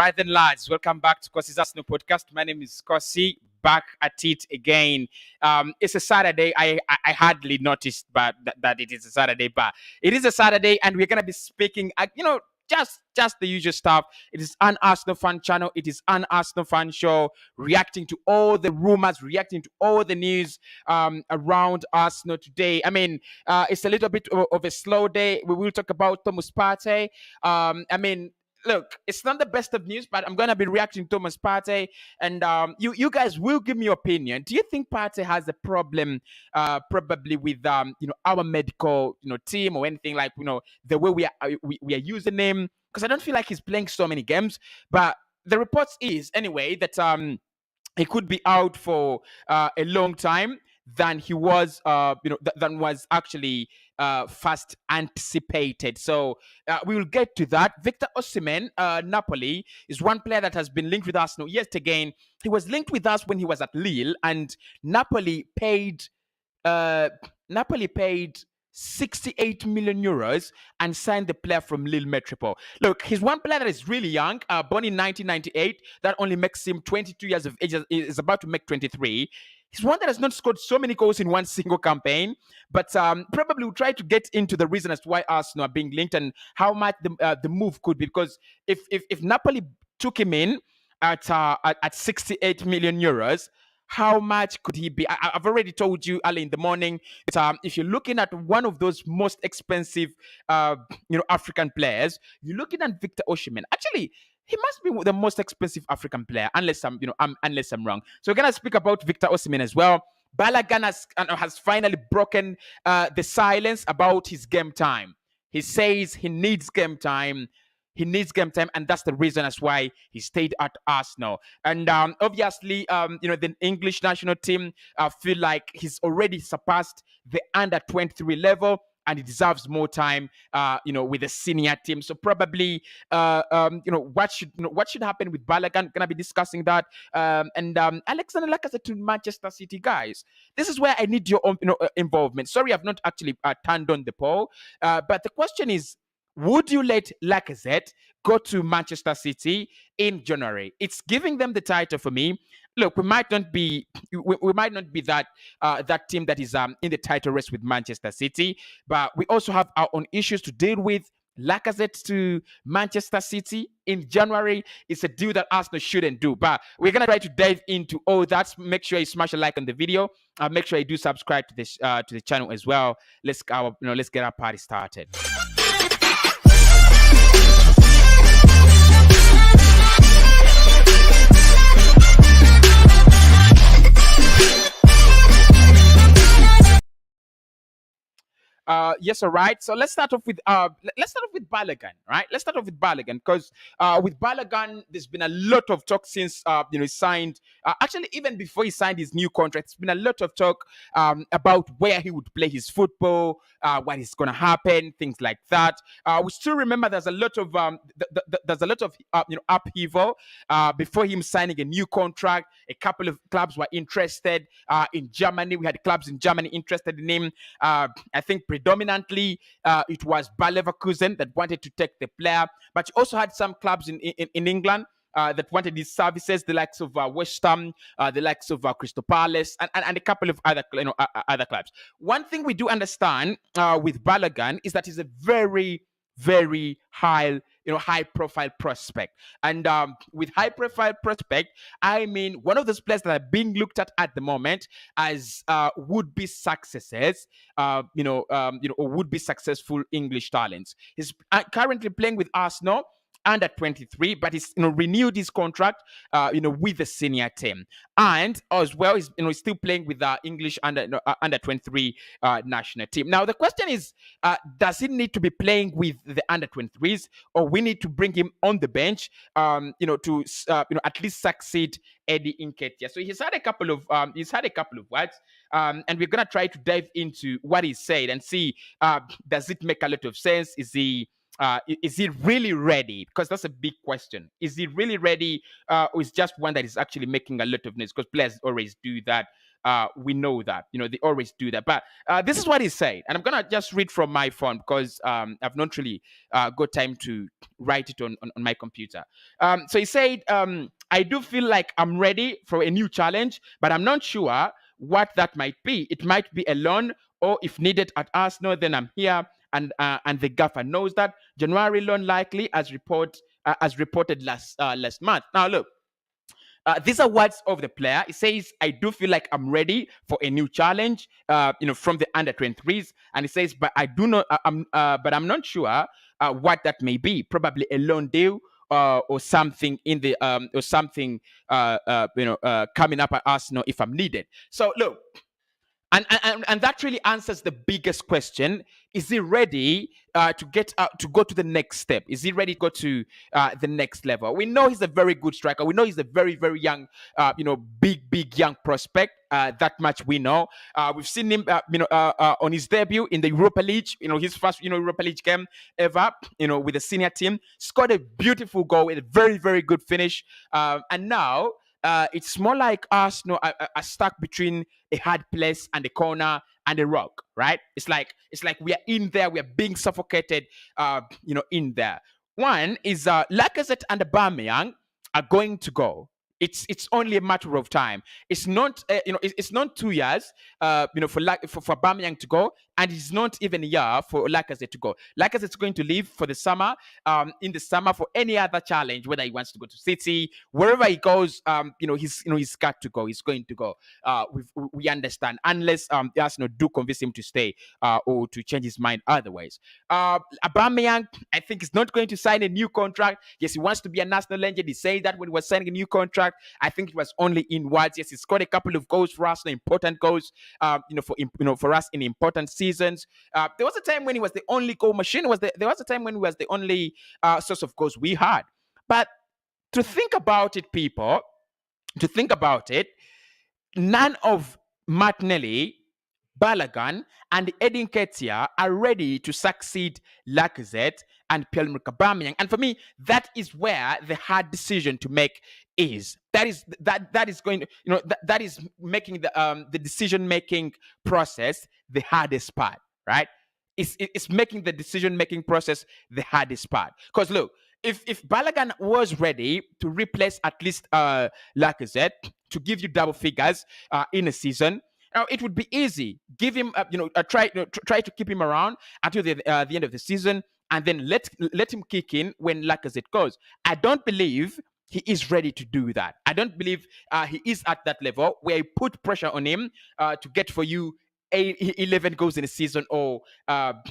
Right then, lads, welcome back to Cossy's Arsenal podcast. My name is Cossy, back at it again. It's a Saturday. I hardly noticed that it is a Saturday, but it is a Saturday, and we're gonna be speaking, just the usual stuff. It is an Arsenal fan channel. It is an Arsenal fan show, reacting to all the rumors, reacting to all the news around Arsenal today. I mean, it's a little bit of a slow day. We will talk about Thomas Partey. Look, it's not the best of news, but I'm gonna be reacting to Thomas Partey, and you guys will give me your opinion. Do you think Partey has a problem, probably with our medical team or anything, like the way we are using him? Because I don't feel like he's playing so many games. But the reports is anyway that he could be out for a long time than he was, than was actually first anticipated. So we will get to that. Victor Osimhen, Napoli, is one player that has been linked with Arsenal. Yet again, he was linked with us when he was at Lille, and Napoli paid 68 million euros and signed the player from Lille Metropole. Look, he's one player that is really young, born in 1998. That only makes him 22 years of age. Is about to make 23. He's one that has not scored so many goals in one single campaign, but probably we'll try to get into the reason as to why Arsenal are being linked and how much the move could be. Because if Napoli took him in at 68 million euros, how much could he be? I've already told you early in the morning that if you're looking at one of those most expensive, African players, you're looking at Victor Osimhen. Actually, he must be the most expensive African player, unless I'm wrong. So we're gonna speak about Victor Osimhen as well. Balogun has finally broken the silence about his game time. He says he needs game time. He needs game time, and that's the reason as why he stayed at Arsenal. And obviously, the English national team feel like he's already surpassed the under-23 level, and he deserves more time, with the senior team. So probably, what should happen with Balogun? Gonna be discussing that. And Alexander Lacazette to Manchester City, guys. This is where I need your own, involvement. Sorry, I've not actually turned on the poll, but the question is, would you let Lacazette go to Manchester City in January? It's giving them the title for me. Look, we might not be that team that is in the title race with Manchester City, but we also have our own issues to deal with. Lacazette to Manchester City in January is a deal that Arsenal shouldn't do. But we're gonna try to dive into all that. Make sure you smash a like on the video. Make sure you do subscribe to this to the channel as well. Let's get our party started. Yes, all right. So let's start off with Balogun, right? Let's start off with Balogun because with Balogun, there's been a lot of talk since he signed. Actually, even before he signed his new contract, there's been a lot of talk about where he would play his football, what is going to happen, things like that. We still remember there's a lot of upheaval before him signing a new contract. A couple of clubs were interested in Germany. We had clubs in Germany interested in him. I think predominantly it was Bayer Leverkusen that wanted to take the player, but you also had some clubs in England that wanted his services, the likes of West Ham, the likes of Crystal Palace, and a couple of other other clubs. One thing we do understand with Balogun is that he's a very, very high profile prospect. And with high profile prospect, I mean one of those players that are being looked at the moment as would be successes, or would be successful English talents. He's currently playing with Arsenal under 23, but he's renewed his contract with the senior team, and as well he's still playing with the English under 23 national team. Now the question is, does he need to be playing with the under 23s, or we need to bring him on the bench to at least succeed Eddie Nketiah? So he's had a couple of words, and we're gonna try to dive into what he said and see, does it make a lot of sense? Is he is he really ready? Because that's a big question. Is he really ready, or is just one that is actually making a lot of noise? Because players always do that. We know that, they always do that. But this is what he said, and I'm gonna just read from my phone because I've not really got time to write it on my computer. So he said, I do feel like I'm ready for a new challenge, but I'm not sure what that might be. It might be a loan, or if needed at Arsenal, then I'm here. And the gaffer knows that. January loan likely, as reported last month. Now look, these are words of the player. He says, I do feel like I'm ready for a new challenge, from the under 23s. And he says, but I do not, but I'm not sure what that may be. Probably a loan deal, or something coming up at Arsenal if I'm needed. So look, and that really answers the biggest question: is he ready to go to the next step? Is he ready to go to the next level? We know he's a very good striker. We know he's a very, very young, big young prospect. That much we know. We've seen him, on his debut in the Europa League. His first, Europa League game ever. With the senior team, scored a beautiful goal with a very, very good finish. And now it's more like Arsenal are stuck between a hard place and a corner and a rock, right? It's like we are in there, we are being suffocated, in there. One is Lacazette and Aubameyang are going to go. It's only a matter of time. It's not it's not 2 years for Aubameyang to go, and it's not even a year for Lacazette to go. Lacazette's going to leave for the summer, in the summer, for any other challenge, whether he wants to go to City, wherever he goes. He's got to go. He's going to go. We understand, unless Arsenal do convince him to stay, or to change his mind otherwise. Aubameyang, I think, is not going to sign a new contract. Yes, he wants to be an Arsenal legend. He said that when he was signing a new contract. I think it was only in words. Yes, he scored a couple of goals for Arsenal, important goals, for us in important seasons. There was a time when he was the only goal machine. There was a time when he was the only source of goals we had. But to think about it, people, none of Martinelli, Balogun, and Edin Ketia are ready to succeed Lacazette and Pierre-Emerick Aubameyang. And for me, that is where the hard decision to make is. That is going to, that is making the decision making process the hardest part, right? It's making the decision making process the hardest part. Because look, if Balogun was ready to replace at least Lacazette to give you double figures in a season, it would be easy. Give him, try to keep him around until the end of the season, and then let him kick in when Lacazette goes. I don't believe he is ready to do that. I don't believe he is at that level where you put pressure on him to get for you 11 goals in a season, or 10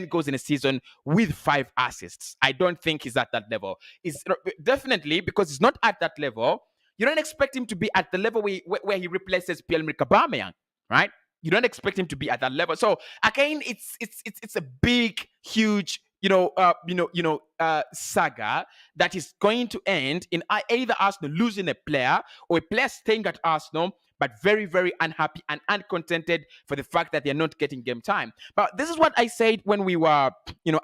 goals in a season with 5 assists. I don't think he's at that level. It's definitely, because he's not at that level. You don't expect him to be at the level where he replaces Pierre-Emerick Aubameyang, right? You don't expect him to be at that level. So again, it's a big, huge, saga that is going to end in either Arsenal losing a player, or a player staying at Arsenal but very, very unhappy and uncontented for the fact that they're not getting game time. But this is what I said when we were,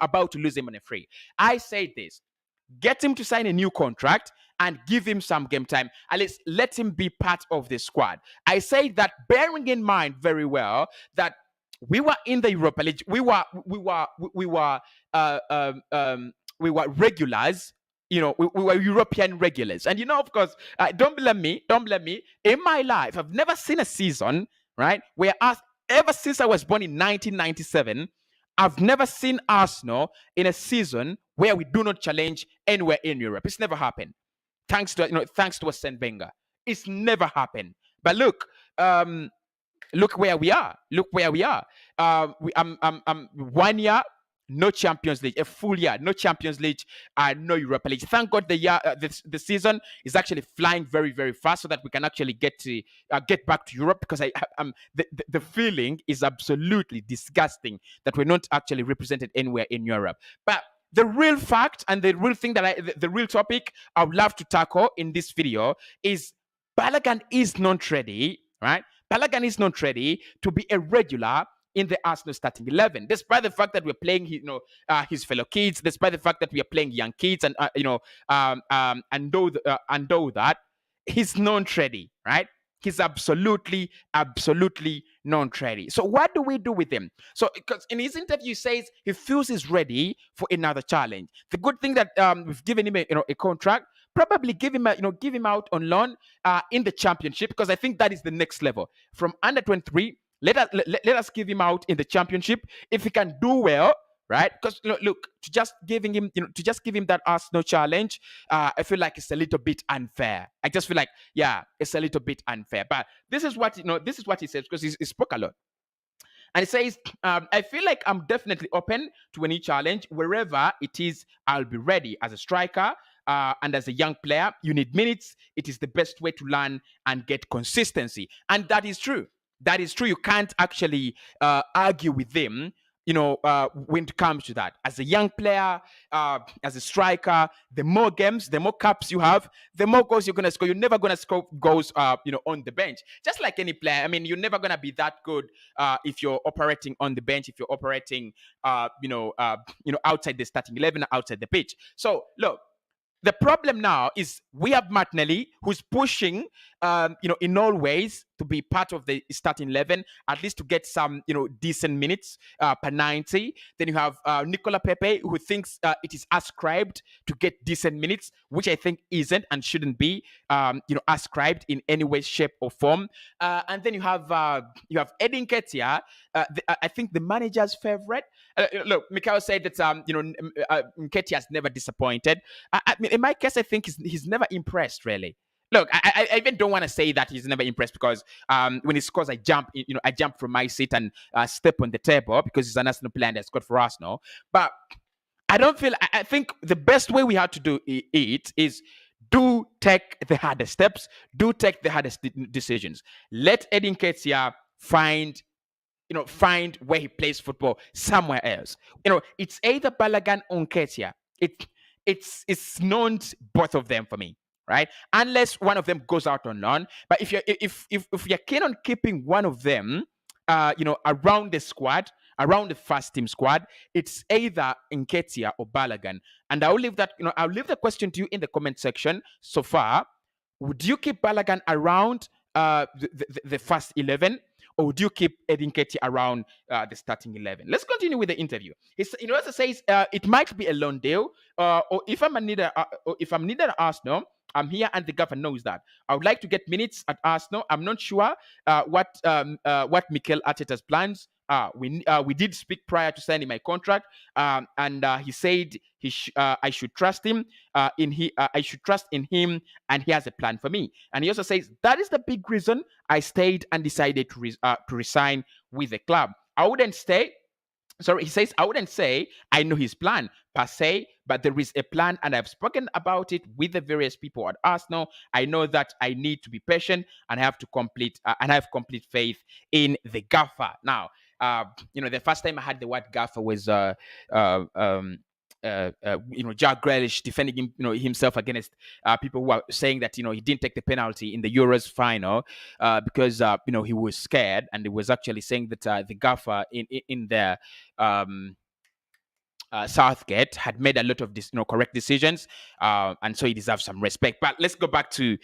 about to lose him on a free. I said this: get him to sign a new contract and give him some game time. At least let him be part of the squad. I say that bearing in mind very well that we were in the Europa League. We were regulars. We were European regulars. And of course, don't blame me. In my life, I've never seen a season, right, where ever since I was born in 1997, I've never seen Arsenal in a season where we do not challenge anywhere in Europe. It's never happened. Thanks to Arsene Wenger. It's never happened. But look where we are. I'm 1 year, no Champions League. A full year, no Champions League, no Europa League. Thank God the season is actually flying very, very fast, so that we can actually get back to Europe. Because the feeling is absolutely disgusting that we're not actually represented anywhere in Europe. But the real fact and the real thing the real topic I would love to tackle in this video is Balogun is not ready, right? Balogun is not ready to be a regular in the Arsenal starting 11, despite the fact that we're playing his fellow kids, despite the fact that we are playing young kids, and and though that he's not ready, right? He's absolutely not ready. So what do we do with him? So because in his interview he says he feels he's ready for another challenge. The good thing that we've given him a contract. Probably give him out on loan in the championship, because I think that is the next level from under 23. Let us give him out in the championship if he can do well, right? Because look, to just give him that Arsenal challenge, I feel like it's a little bit unfair. I just feel like, yeah, it's a little bit unfair. But this is what he says, because he spoke a lot. And it says, I feel like I'm definitely open to any challenge. Wherever it is, I'll be ready. As a striker and as a young player, you need minutes. It is the best way to learn and get consistency. And that is true. That is true. You can't actually argue with them, when it comes to that. As a young player, as a striker, the more games, the more caps you have, the more goals you're going to score. You're never going to score goals, on the bench. Just like any player. I mean, you're never going to be that good if you're operating on the bench, if you're operating, outside the starting 11, outside the pitch. So, look, the problem now is we have Martinelli, who's pushing, in all ways to be part of the starting 11, at least to get some, decent minutes per 90. Then you have Nicola Pepe, who thinks it is ascribed to get decent minutes, which I think isn't and shouldn't be, ascribed in any way, shape, or form. And then you have Eddie Nketiah, I think the manager's favorite. Look, Mikhail said that Nketiah has never disappointed. I mean, in my case, I think he's never impressed, really. Look, I even don't want to say that he's never impressed, because when he scores, I jump from my seat and step on the table, because he's an Arsenal player and has scored for Arsenal. But I think the best way we have to do it is do take the hardest steps, do take the hardest decisions. Let Eddie Nketiah find where he plays football somewhere else. It's either Balogun or Nketiah. It's not both of them for me, right? Unless one of them goes out on loan. But if you're keen on keeping one of them, around the squad, around the first team squad, it's either Nketiah or Balogun. And I'll leave the question to you in the comment section. So far, would you keep Balogun around the first 11? Or do you keep Eddie Nketiah around the starting 11? Let's continue with the interview. He also says it might be a loan deal, or if I'm needed at Arsenal, I'm here and the governor knows that. I would like to get minutes at Arsenal. I'm not sure what Mikel Arteta's plans. We did speak prior to signing my contract, and he said I should trust him. I should trust in him, and he has a plan for me. And he also says that is the big reason I stayed and decided to resign with the club. I wouldn't stay. Sorry, he says, I wouldn't say I know his plan per se, but there is a plan, and I've spoken about it with the various people at Arsenal. I know that I need to be patient, and I have complete faith in the gaffer. Now, the first time I heard the word gaffer was Jack Grealish defending himself against people who are saying that he didn't take the penalty in the Euros final because he was scared, and he was actually saying that the gaffer in there. Southgate had made a lot of correct decisions, and so he deserves some respect. But let's go back to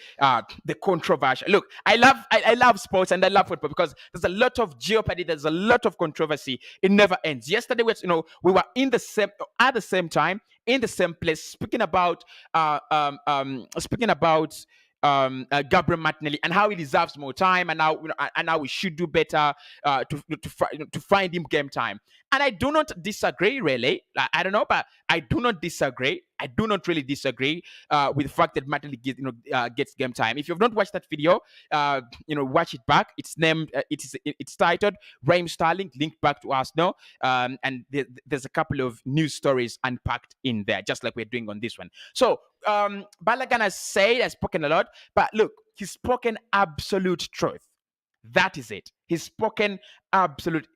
the controversy. Look, I love sports and I love football because there's a lot of jeopardy, there's a lot of controversy. It never ends. Yesterday, we were at the same time in the same place speaking about Gabriel Martinelli and how he deserves more time, and how we should do better to find him game time. And I do not disagree, really. I don't know, but I do not disagree. I do not really disagree with the fact that Martinelli gets game time. If you've not watched that video, watch it back. It's named. It's titled "Raheem Sterling linked back to Arsenal," and there's a couple of news stories unpacked in there, just like we're doing on this one. So Balogun has spoken a lot, but look, he's spoken absolute truth. That is it. He's spoken absolute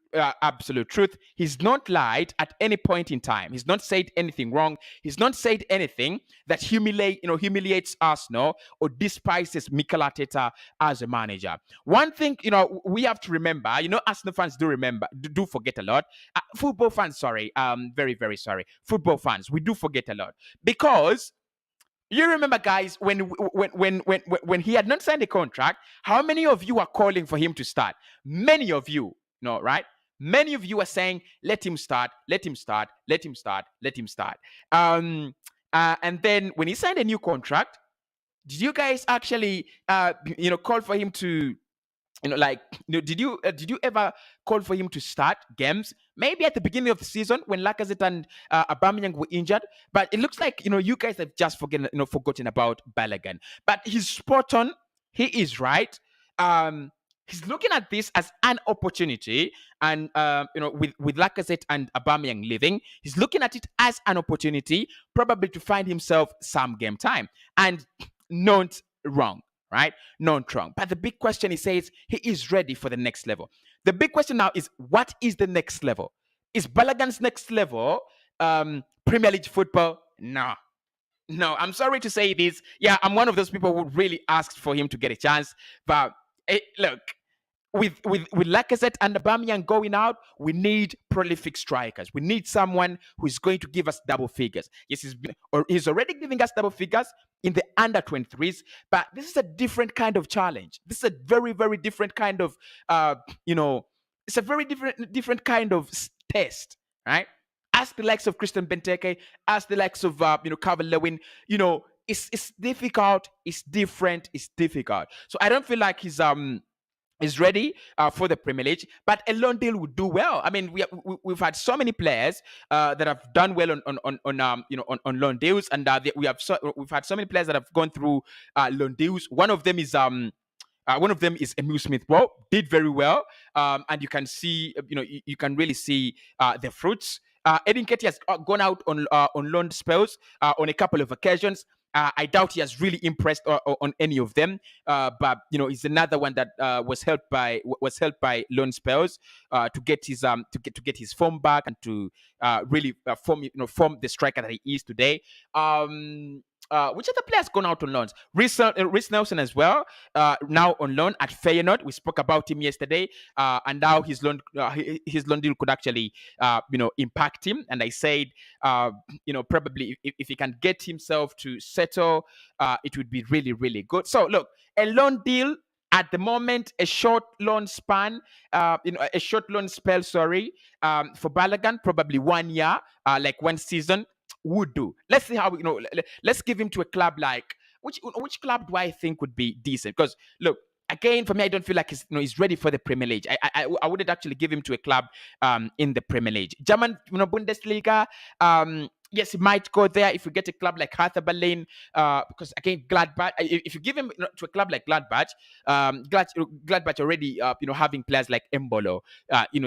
truth. He's not lied at any point in time. He's not said anything wrong. He's not said anything that humiliates Arsenal or despises Mikel Arteta as a manager. One thing, we have to remember, Arsenal fans do forget a lot. Football fans, sorry, very, very sorry. Football fans, we do forget a lot because you remember, guys, when he had not signed a contract, how many of you are calling for him to start? Many of you, right? Many of you are saying, let him start, let him start, let him start, let him start. And then when he signed a new contract, did you guys actually, call for him to, did you ever call for him to start games? Maybe at the beginning of the season when Lacazette and Aubameyang were injured, but it looks like you guys have just forgotten about Balogun. But he's spot on. He is right. He's looking at this as an opportunity, and with Lacazette and Aubameyang leaving, he's looking at it as an opportunity, probably to find himself some game time, and not wrong. Right? Not wrong. But the big question, he says he is ready for the next level. The big question now is, what is the next level? Is Balogun's next level Premier League football? No. I'm sorry to say this. Yeah, I'm one of those people who really asked for him to get a chance. But look, with Lacazette and Aubameyang going out, we need prolific strikers. We need someone who is going to give us double figures. Yes, he's already giving us double figures in the under 23s, but this is a different kind of challenge. This is a very, very different kind of, it's a very different kind of test, right? Ask the likes of Christian Benteke, ask the likes of, Calvert-Lewin, it's difficult, it's different, it's difficult. So I don't feel like he's ready for the Premier League, but a loan deal would do well. I mean, we've had so many players that have done well on loan deals, and we've had so many players that have gone through loan deals. One of them is Emile Smith-Rowe, did very well, and you can see, you can really see the fruits. Edin Ketia has gone out on loan spells on a couple of occasions. I doubt he has really impressed on any of them, but he's another one that was helped by loan spells to get his form back and to really form the striker that he is today. Which other players gone out on loans? Reece Nelson as well, now on loan at Feyenoord. We spoke about him yesterday, and now his loan deal could actually impact him. And I said, probably if he can get himself to settle, it would be really, really good. So look, a loan deal at the moment, a short loan span, a short loan spell, for Balogun, probably 1 year, like one season, would do. Let's see how let's give him to a club like which club do I think would be decent? Because look, again, for me, I don't feel like he's ready for the Premier League. I wouldn't actually give him to a club in the Premier League. German, Bundesliga. Yes, he might go there if you get a club like Hertha Berlin, because again, Gladbach. If you give him to a club like Gladbach, Gladbach already, having players like Embolo,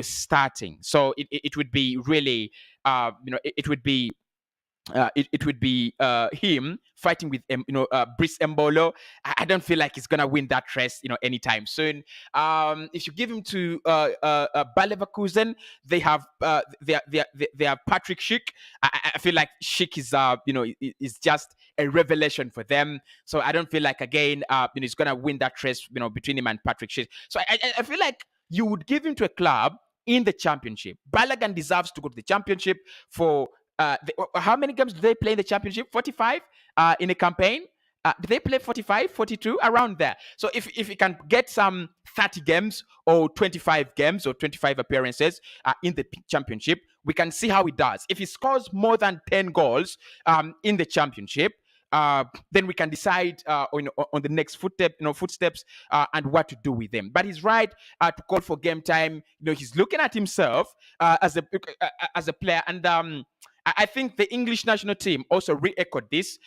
starting. So it would be really, it would be. It would be him fighting with Brice Embolo. I don't feel like he's gonna win that race anytime soon. If you give him to Bayer Leverkusen, they have Patrick Schick. I feel like Schick is just a revelation for them. So I don't feel like again he's gonna win that race between him and Patrick Schick. So I feel like you would give him to a club in the Championship. Balogun deserves to go to the Championship for. How many games do they play in the Championship? 45 in a campaign? Do they play 45, 42? Around there. So if you can get some 30 games or 25 games or 25 appearances in the Championship, we can see how he does. If he scores more than 10 goals in the Championship, then we can decide on the next footsteps and what to do with them. But he's right to call for game time. He's looking at himself as a player, and I think the English national team also re-echoed this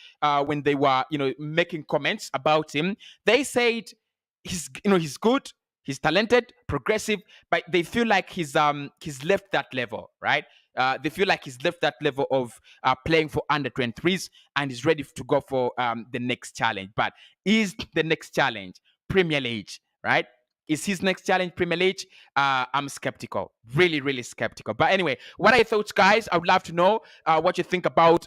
when they were, making comments about him. They said he's good, he's talented, progressive, but they feel like he's left that level, right? They feel like he's left that level of playing for under 23s and is ready to go for the next challenge. But is the next challenge Premier League, right? Is his next challenge Premier League? I'm skeptical, really, really skeptical. But anyway, what are your thoughts, guys? I would love to know what you think about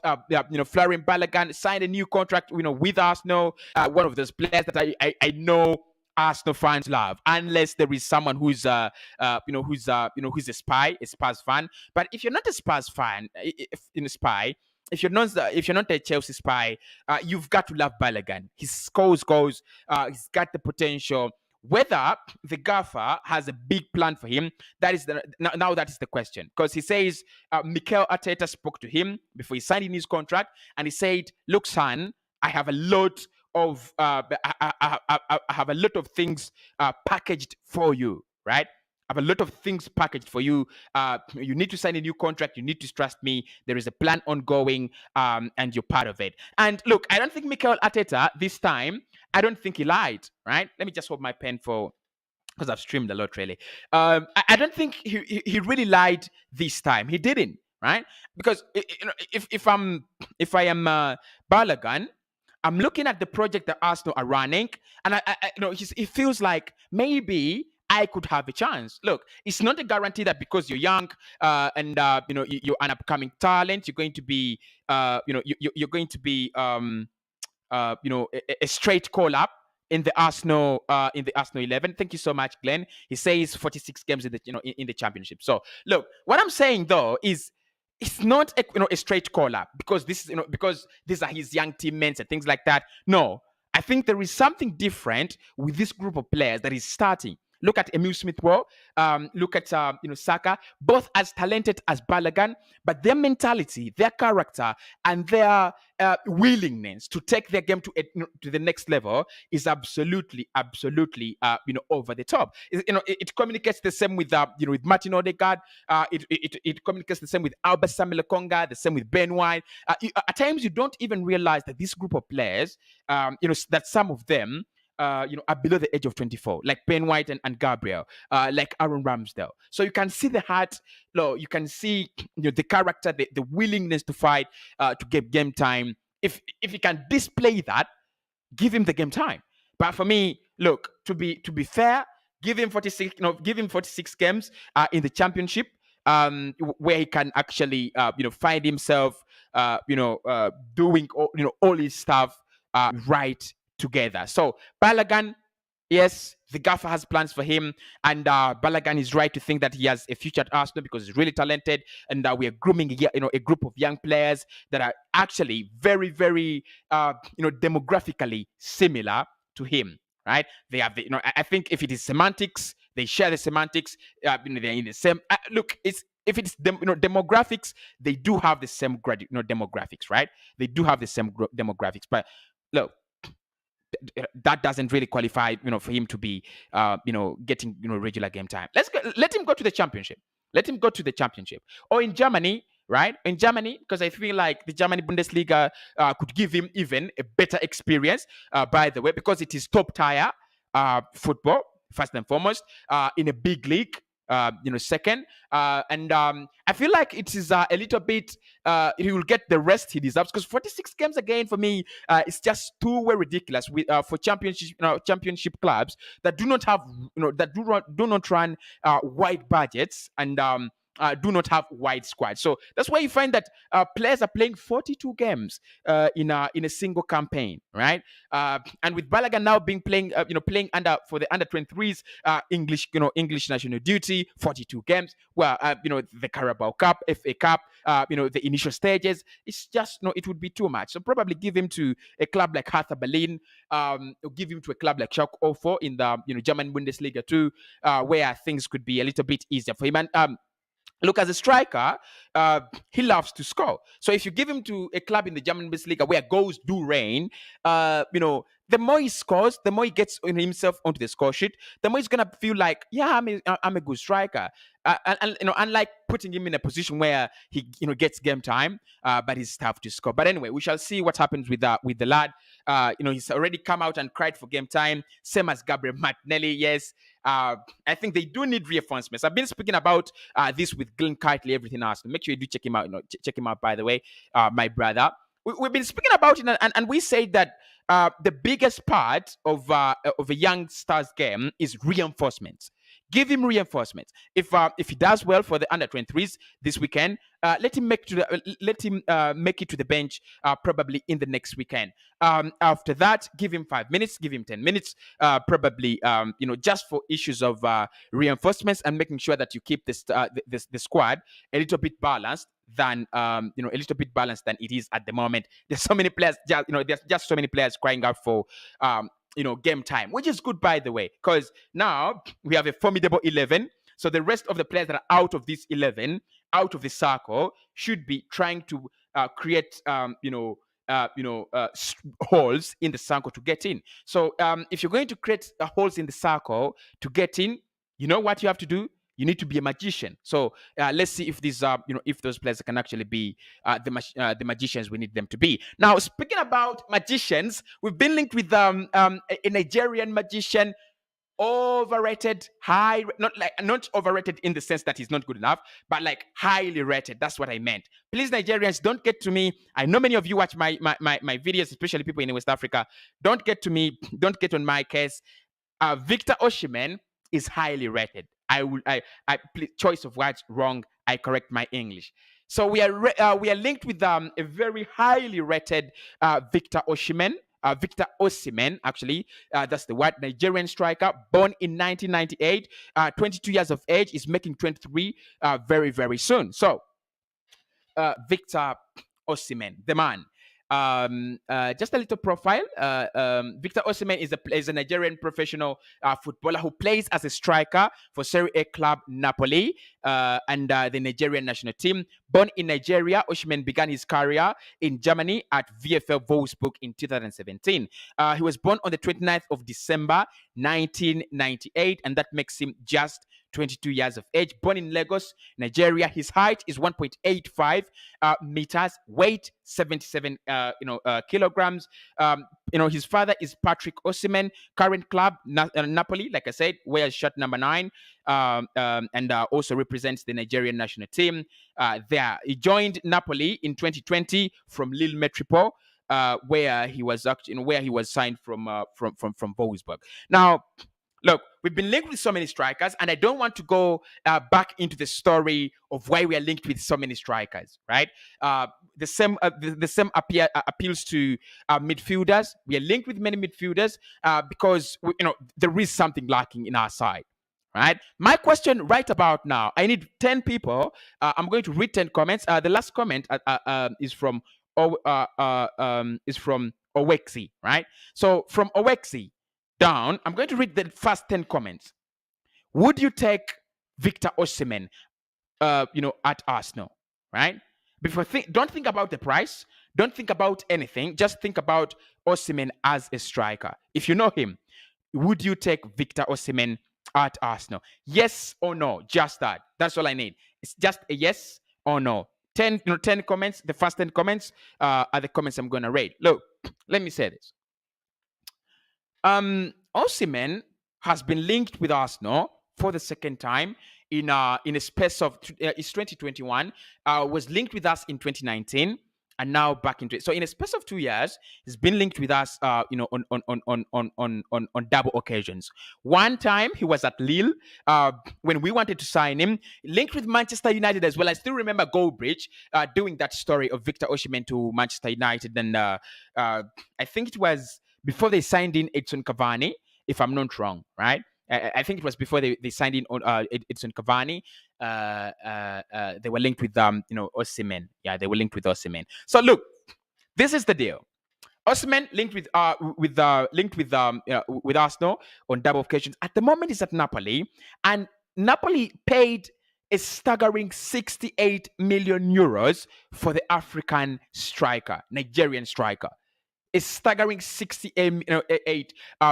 Florian Balogun signed a new contract, with Arsenal. One of those players that I know Arsenal fans love, unless there is someone who's who's a Spurs fan. But if you're not a Spurs fan, if in a spy. If you're not a Chelsea spy, you've got to love Balogun. He scores goals. He's got the potential. Whether the gaffer has a big plan for him, that is now that is the question. Because he says Mikel Arteta spoke to him before he signed in his contract, and he said, "Look, son, I have a lot of I have a lot of things packaged for you, right? I have a lot of things packaged for you. You need to sign a new contract. You need to trust me. There is a plan ongoing, and you're part of it." And look, I don't think Mikel Arteta this time, I don't think he lied, right? Let me just hold my pen because I've streamed a lot, really. I don't think he really lied this time. He didn't, right? Because if I am Balogun, I'm looking at the project that Arsenal are running, and it feels like maybe I could have a chance. Look, it's not a guarantee that because you're young and you're an upcoming talent, you're going to be you're going to be a straight call up in the Arsenal 11. Thank you so much, Glenn. He says 46 games in the in the championship. So look, what I'm saying though is it's not a straight call up because because these are his young teammates and things like that. No, I think there is something different with this group of players that is starting. Look at Emile Smith-Rowe. Look at Saka. Both as talented as Balogun, but their mentality, their character, and their willingness to take their game to the next level is absolutely over the top. It communicates the same with with Martin Odegaard. It communicates the same with Albert Samuel Konga, the same with Ben White. At times you don't even realize that this group of players, that some of them are below the age of 24, like Ben White and Gabriel, like Aaron Ramsdale. So you can see the heart, you can see the character, the willingness to fight, to get game time. If he can display that, give him the game time. But for me, look, to be fair, give him 46 games in the championship, where he can actually find himself doing all his stuff right together. So Balogun, yes, the gaffer has plans for him, and Balogun is right to think that he has a future at Arsenal because he's really talented, and we are grooming a group of young players that are actually very, very demographically similar to him. Right? They have I think if it is semantics, they share the semantics. They're in the same. Look, if it's demographics, they do have the same demographics, right? They do have the same demographics, but look, that doesn't really qualify, for him to be, getting, regular game time. Let him go to the championship. Let him go to the championship. Or in Germany, right? In Germany, because I feel like the Germany Bundesliga could give him even a better experience, by the way, because it is top tier football, first and foremost, in a big league. Second, and I feel like it is a little bit. He will get the rest he deserves because 46 games again for me, it's just too ridiculous. With for championship clubs that do not have that do not run wide budgets and do not have wide squads. So that's why you find that players are playing 42 games in a single campaign, right? And with Balogun now playing for the under 23s English national duty, 42 games. Well, the Carabao Cup, FA Cup, the initial stages. It's just it would be too much. So probably give him to a club like Hertha Berlin, or give him to a club like Schalke 04 in the German Bundesliga too, where things could be a little bit easier for him. And look, as a striker, he loves to score. So if you give him to a club in the German Bundesliga where goals do reign, the more he scores, the more he gets himself onto the score sheet, the more he's gonna feel like, yeah, I'm a good striker. And unlike putting him in a position where he gets game time, but he's tough to score. But anyway, we shall see what happens with the lad. He's already come out and cried for game time, same as Gabriel Martinelli. Yes, I think they do need reinforcements. I've been speaking about this with Glenn Kitely, everything else. Make sure you do check him out. Check him out, by the way, my brother. We've been speaking about it, and we say that the biggest part of a young star's game is reinforcements. Give him reinforcements. If he does well for the under 23s this weekend, let him make it to the bench probably in the next weekend. After that, give him 5 minutes, give him 10 minutes, probably just for issues of reinforcements and making sure that you keep the squad a little bit balanced than a little bit balanced than it is at the moment. There's so many players, there's just so many players crying out for game time, which is good, by the way, because now we have a formidable 11. So the rest of the players that are out of this 11, out of the circle, should be trying to create holes in the circle to get in. So if you're going to create holes in the circle to get in, you know what you have to do? You need to be a magician. So let's see if these if those players can actually be the magicians we need them to be. Now, speaking about magicians, we've been linked with a Nigerian magician. Overrated, not overrated in the sense that he's not good enough, but like highly rated. That's what I meant. Please, Nigerians, don't get to me. I know many of you watch my videos, especially people in West Africa. Don't get to me. Don't get on my case. Victor Osimhen is highly rated. Choice of words wrong. I correct my English. So we are linked with a very highly rated Victor Osimhen. Victor Osimhen, actually, that's the word, Nigerian striker, born in 1998, 22 years of age, is making 23 very, very soon. So, Victor Osimhen, the man. Just a little profile. Victor Osimhen is a Nigerian professional footballer who plays as a striker for Serie A club Napoli and the Nigerian national team. Born in Nigeria, Osimhen began his career in Germany at VfL Wolfsburg in 2017. He was born on the 29th of December 1998, and that makes him just 22 years of age. Born in Lagos, Nigeria. His height is 1.85 meters, weight 77 kilograms. His father is Patrick Osimhen, current club Napoli, like I said, wears shirt number 9, and also represents the Nigerian national team. There, he joined Napoli in 2020 from Lille Metropole, where he was signed from Wolfsburg. Now, look, we've been linked with so many strikers, and I don't want to go back into the story of why we are linked with so many strikers, right? The same appeals to midfielders. We are linked with many midfielders because there is something lacking in our side, right? My question right about now, I need 10 people. I'm going to read 10 comments. The last comment is from Owexi, right? So from Owexi down, I'm going to read the first 10 comments. Would you take Victor Osimhen, at Arsenal, right? Don't think about the price. Don't think about anything. Just think about Osimhen as a striker. If you know him, would you take Victor Osimhen at Arsenal? Yes or no? Just that. That's all I need. It's just a yes or no. 10 comments. The first 10 comments are the comments I'm going to read. Look, let me say this. Osimhen has been linked with Arsenal for the second time in a space of it's 2021. Was linked with us in 2019, and now back into it. So in a space of 2 years, he's been linked with us, on double occasions. One time he was at Lille when we wanted to sign him. Linked with Manchester United as well. I still remember Goldbridge doing that story of Victor Osimhen to Manchester United, and I think it was before they signed in Edson Cavani, if I'm not wrong, right? I think it was before they signed in Edson Cavani. They were linked with Osimhen. Yeah, they were linked with Osimhen. So look, this is the deal. Osimhen linked with Arsenal on double occasions. At the moment, he's at Napoli, and Napoli paid a staggering 68 million euros for the African striker, Nigerian striker. A staggering 68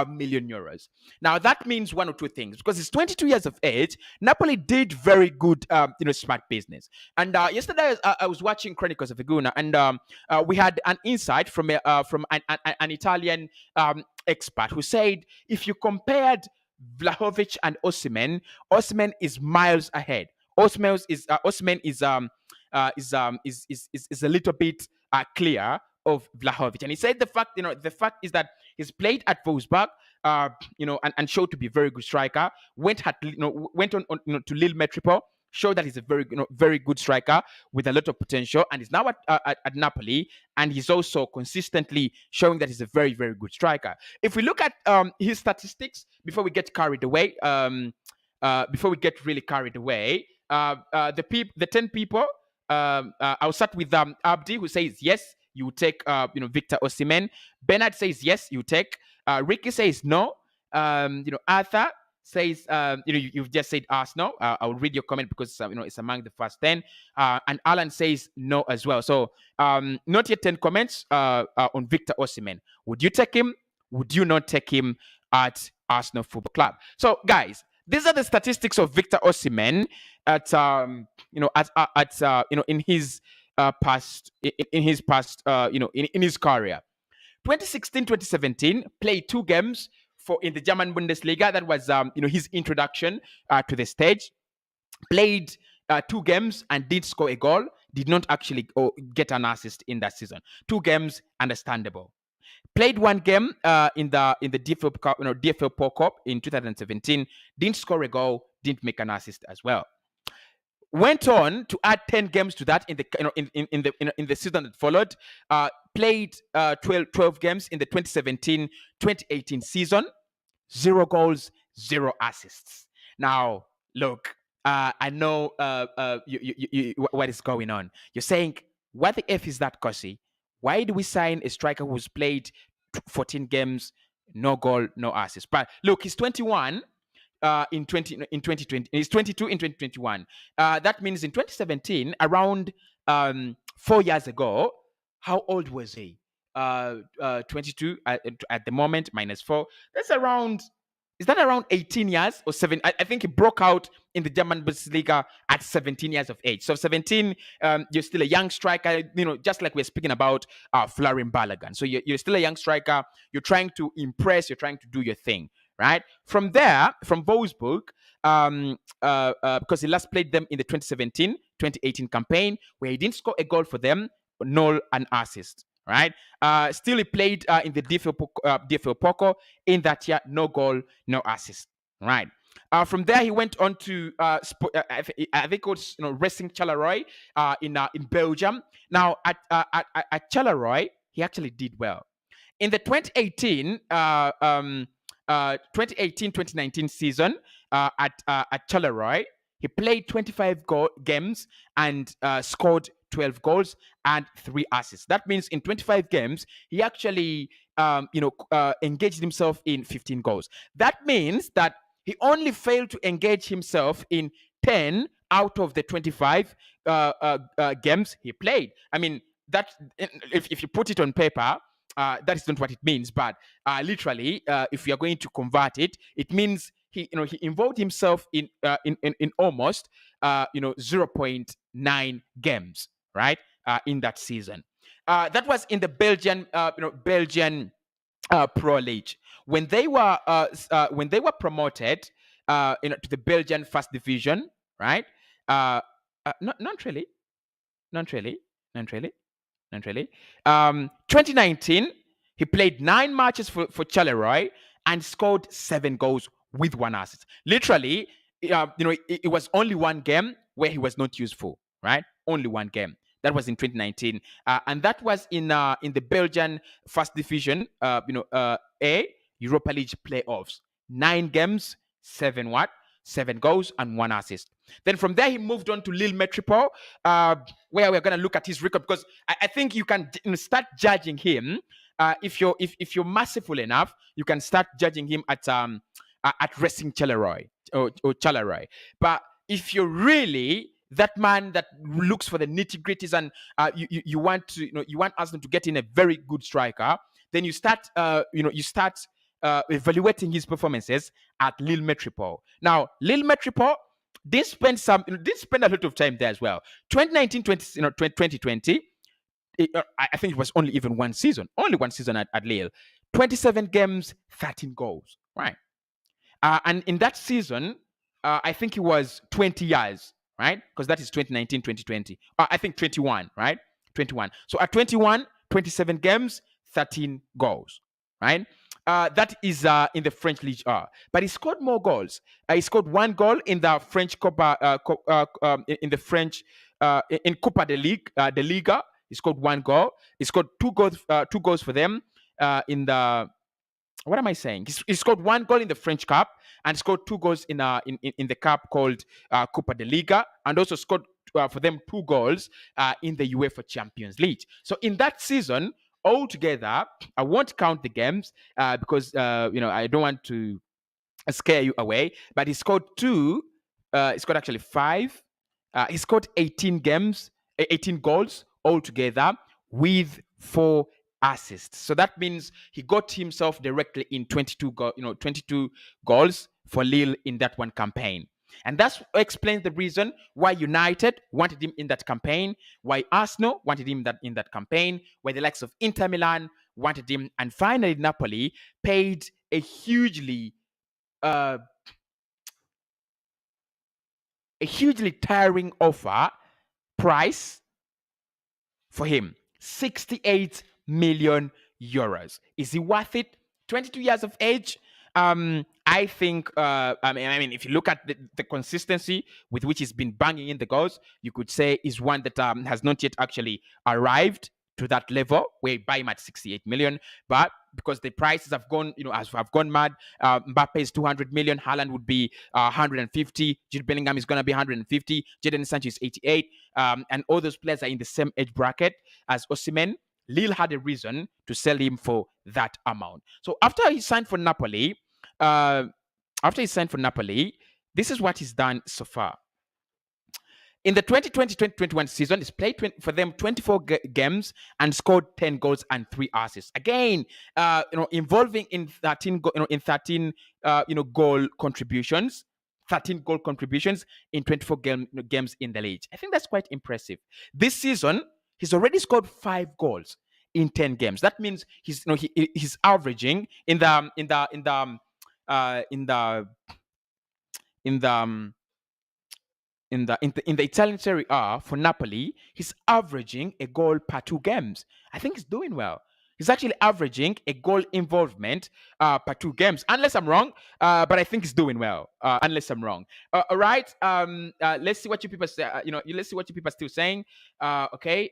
million euros. Now that means one or two things, because he's 22 years of age. Napoli did very good, smart business. And yesterday I was watching Chronicles of Iguna, and we had an insight from an Italian expert who said if you compared Vlahovic and Osimhen, Osimhen is miles ahead. Osimhen is a little bit clear of Vlahovic. And he said the fact is that he's played at Wolfsburg, and showed to be a very good striker. Went on to Lille Metropole, showed that he's a very good striker with a lot of potential, and he's now at Napoli, and he's also consistently showing that he's a very, very good striker. If we look at his statistics before we get carried away, the 10 people, I'll start with Abdi, who says yes, you take Victor Osimhen. Bernard says yes, you take. Ricky says no. Arthur says, you've just said Arsenal. I'll read your comment because it's among the first 10. And Alan says no as well. So not yet 10 comments on Victor Osimhen. Would you take him? Would you not take him at Arsenal Football Club? So guys, these are the statistics of Victor Osimhen in his past in his career. 2016-2017, played 2 games in the German Bundesliga. That was his introduction to the stage. Played 2 games and did score a goal. Did not actually get an assist in that season. 2 games, understandable. Played 1 game in the DFL Cup, DFL Pro Cup in 2017. Didn't score a goal. Didn't make an assist as well. Went on to add 10 games to that in the season that followed. Played 12 games in the 2017-2018 season. 0 goals, 0 assists. Now, look, I know what is going on. You're saying, what the F is that, Cossy? Why do we sign a striker who's played 14 games, no goal, no assist? But look, he's 21 in 2020. He's 22 in 2021. That means in 2017, around 4 years ago, how old was he? 22 at the moment, minus 4. That's around. Is that around 18 years or 7? I think he broke out in the German Bundesliga at 17 years of age. So 17, you're still a young striker, just like we're speaking about Florian Balogun. So you're still a young striker. You're trying to impress. You're trying to do your thing, right? From there, from Wolfsburg, because he last played them in the 2017-2018 campaign, where he didn't score a goal for them, nor an assist. Right. Still, he played in the DFL Poco in that year. No goal, no assist. Right. From there, he went on to I think it was Racing Charleroi in Belgium. Now at Charleroi, he actually did well. In the 2018-2019 season at Charleroi, he played 25 games and scored 12 goals and 3 assists. That means in 25 games, he actually, engaged himself in 15 goals. That means that he only failed to engage himself in 10 out of the 25 games he played. I mean, that if you put it on paper, that is not what it means. But literally, if you are going to convert it, it means he involved himself in almost 0.9 games. Right, in that season, that was in the Belgian Pro League when they were promoted to the Belgian First Division. Right, not really. 2019, he played 9 matches for Charleroi and scored 7 goals with 1 assist. Literally, it was only 1 game where he was not useful. Right, only 1 game. That was in 2019, and that was in the Belgian First Division, A Europa League playoffs. 9 games, 7 goals and 1 assist. Then from there he moved on to Lille Metropole, where we're going to look at his record, because I think you can start judging him if you're merciful enough. You can start judging him at Racing Charleroi or Charleroi. But if you're really that man that looks for the nitty-gritties and you want Arsenal to get in a very good striker, then you start evaluating his performances at Lille Metropole. Now, Lille Metropole did spend a lot of time there as well. 2019-2020, I think it was only 1 season at Lille. 27 games, 13 goals. Right, and in that season, I think it was 20 years. Right? Because that is 2019-2020. I think 21, right? 21. So at 21, 27 games, 13 goals, right? That is in the French League R. But he scored more goals. He scored 1 goal in the French Copa, in the French, in Copa de Liga. He scored 1 goal. He scored 2 goals for them in the, what am I saying? He scored 1 goal in the French Cup and scored 2 goals in the cup called Copa de Liga, and also scored for them 2 goals in the UEFA Champions League. So in that season, altogether, I won't count the games because I don't want to scare you away. But he scored 2. He scored actually 5. He scored 18 goals altogether with 4 assists. So that means he got himself directly in 22 goals for Lille in that one campaign. And that explains the reason why United wanted him in that campaign, why Arsenal wanted him in that campaign, why the likes of Inter Milan wanted him, and finally Napoli paid a hugely tiring offer price for him. 68 million euros. Is he worth it? 22 years of age. I think, if you look at the consistency with which he's been banging in the goals, you could say is one that has not yet actually arrived to that level where you buy him at 68 million. But because the prices have gone, have gone mad, Mbappe is 200 million, Haaland would be 150, Jude Bellingham is going to be 150, Jadon Sancho is 88, and all those players are in the same age bracket as Osimhen. Lille had a reason to sell him for that amount. So after he signed for Napoli, this is what he's done so far. In the 2020-2021 season, he's played for them 24 games and scored 10 goals and 3 assists. Again, involving in 13 goal contributions. 13 goal contributions in 24 games in the league. I think that's quite impressive. This season, he's already scored 5 goals in 10 games. That means he's averaging in the Italian Serie A for Napoli, he's averaging a goal per 2 games. I think he's doing well. He's actually averaging a goal involvement per 2 games, unless I'm wrong. But I think he's doing well, unless I'm wrong. All right. Let's see what you people say. Let's see what you people are still saying. Okay.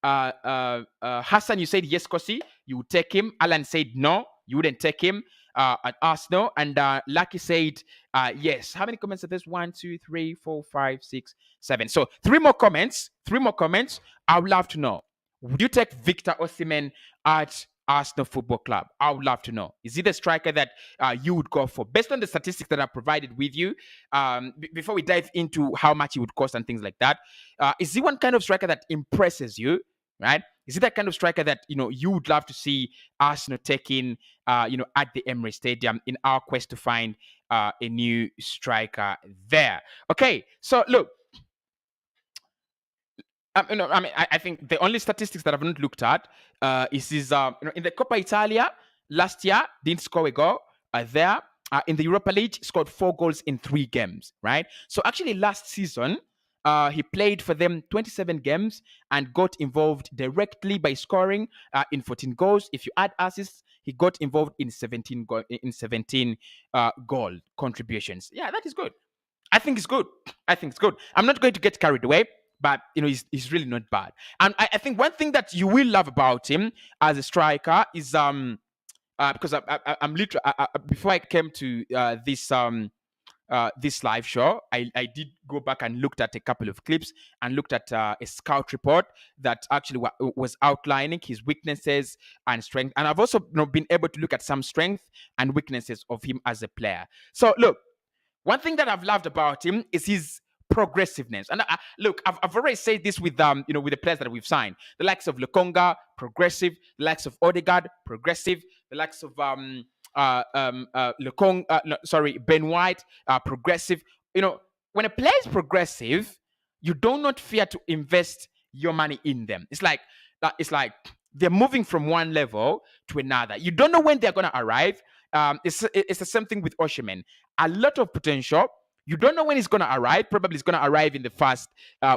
Hassan, you said yes, Cossy. You would take him. Alan said no, you wouldn't take him at Arsenal. And Lucky said yes. How many comments are this? 1, 2, 3, 4, 5, 6, 7. So 3 more comments. I would love to know. Would you take Victor Osimhen at Arsenal Football Club? I would love to know. Is he the striker that you would go for? Based on the statistics that I provided with you, before we dive into how much he would cost and things like that, is he one kind of striker that impresses you, right? Is he that kind of striker that, you would love to see Arsenal taking, at the Emirates Stadium in our quest to find a new striker there? Okay, so look, I think the only statistics that I've not looked at is his, in the Coppa Italia last year, didn't score a goal there. In the Europa League, scored 4 goals in 3 games, right? So actually last season, he played for them 27 games and got involved directly by scoring in 14 goals. If you add assists, he got involved in 17 goal contributions. Yeah, that is good. I think it's good. I'm not going to get carried away, but he's really not bad. And I think one thing that you will love about him as a striker is because I'm literally before I came to this live show, I did go back and looked at a couple of clips and looked at a scout report that actually was outlining his weaknesses and strength. And I've also been able to look at some strength and weaknesses of him as a player. So look, one thing that I've loved about him is his progressiveness. And look, I've already said this with with the players that we've signed. The likes of Lokonga, progressive. The likes of Odegaard, progressive. The likes of Ben White, progressive. When a player is progressive, you do not fear to invest your money in them. It's like they're moving from one level to another. You don't know when they're going to arrive. It's the same thing with Osimhen. A lot of potential. You don't know when he's going to arrive. Probably he's going to arrive in the first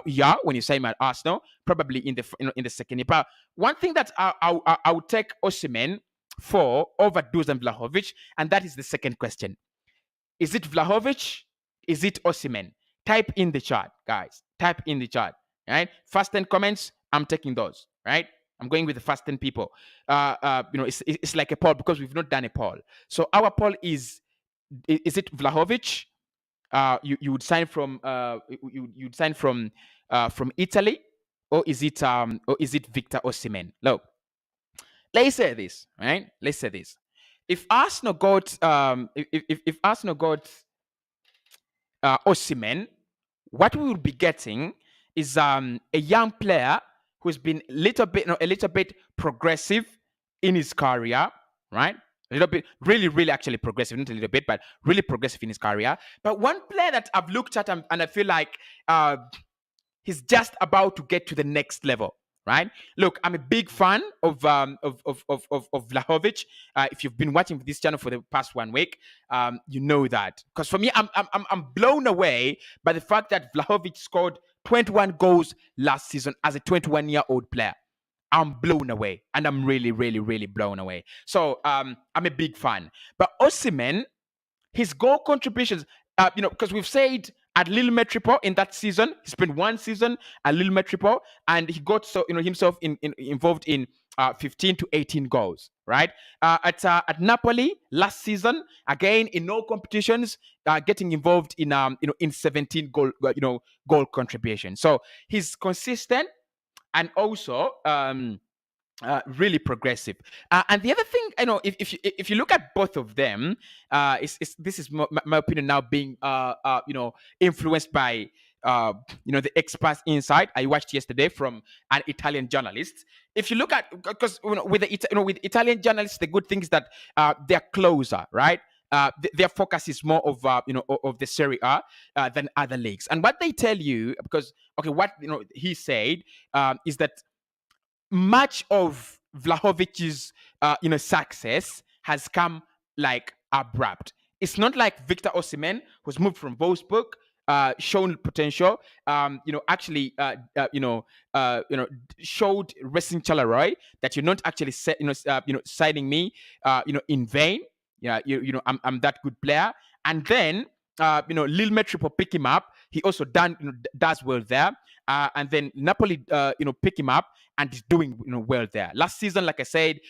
year when you sign him at Arsenal. Probably in the in the second year. But one thing that I would take Osimhen for over Dusan Vlahovic, and that is the second question. Is it Vlahovic? Is it Osimhen? Type in the chat, guys. Type in the chat. Right? First 10 comments, I'm taking those. Right? I'm going with the first 10 people. It's like a poll because we've not done a poll. So our poll is it Vlahovic? You would sign from you'd sign from Italy, or is it Victor Osimhen? Look, let's say this, right? Let's say this. If Arsenal got if Arsenal got Osimhen, what we will be getting is a young player who's been a little bit progressive in his career, right? A little bit, really actually progressive, not a little bit, but really progressive in his career. But one player that I've looked at and I feel like he's just about to get to the next level, right? Look, I'm a big fan of Vlahovic. If you've been watching this channel for the past 1 week, you know that. Because for me, I'm blown away by the fact that Vlahovic scored 21 goals last season as a 21-year-old player. I'm blown away, and I'm really blown away. So I'm a big fan. But Osimhen, his goal contributions, because we've said at Lille Metropole in that season, he spent 1 season at Lille Metropole, and he got himself involved in 15 to 18 goals, right? At Napoli last season, again in all competitions, getting involved in 17 goal contributions. So he's consistent and also really progressive. And the other thing, if you look at both of them, this is my opinion now being influenced by the experts insight I watched yesterday from an Italian journalist. If you look at, because with Italian journalists, the good thing is that they're closer, right? Their focus is more of of the Serie A than other leagues. And what they tell you, because what he said is that much of Vlahovic's success has come like abrupt. It's not like Victor Osimhen, who's moved from Wolfsburg, shown potential, actually showed Racing Charleroi that you're not actually signing me in vain. Yeah, I'm that good player. And then Lille Metropole pick him up. He also does well there. And then Napoli pick him up and he's doing well there. Last season, like I said,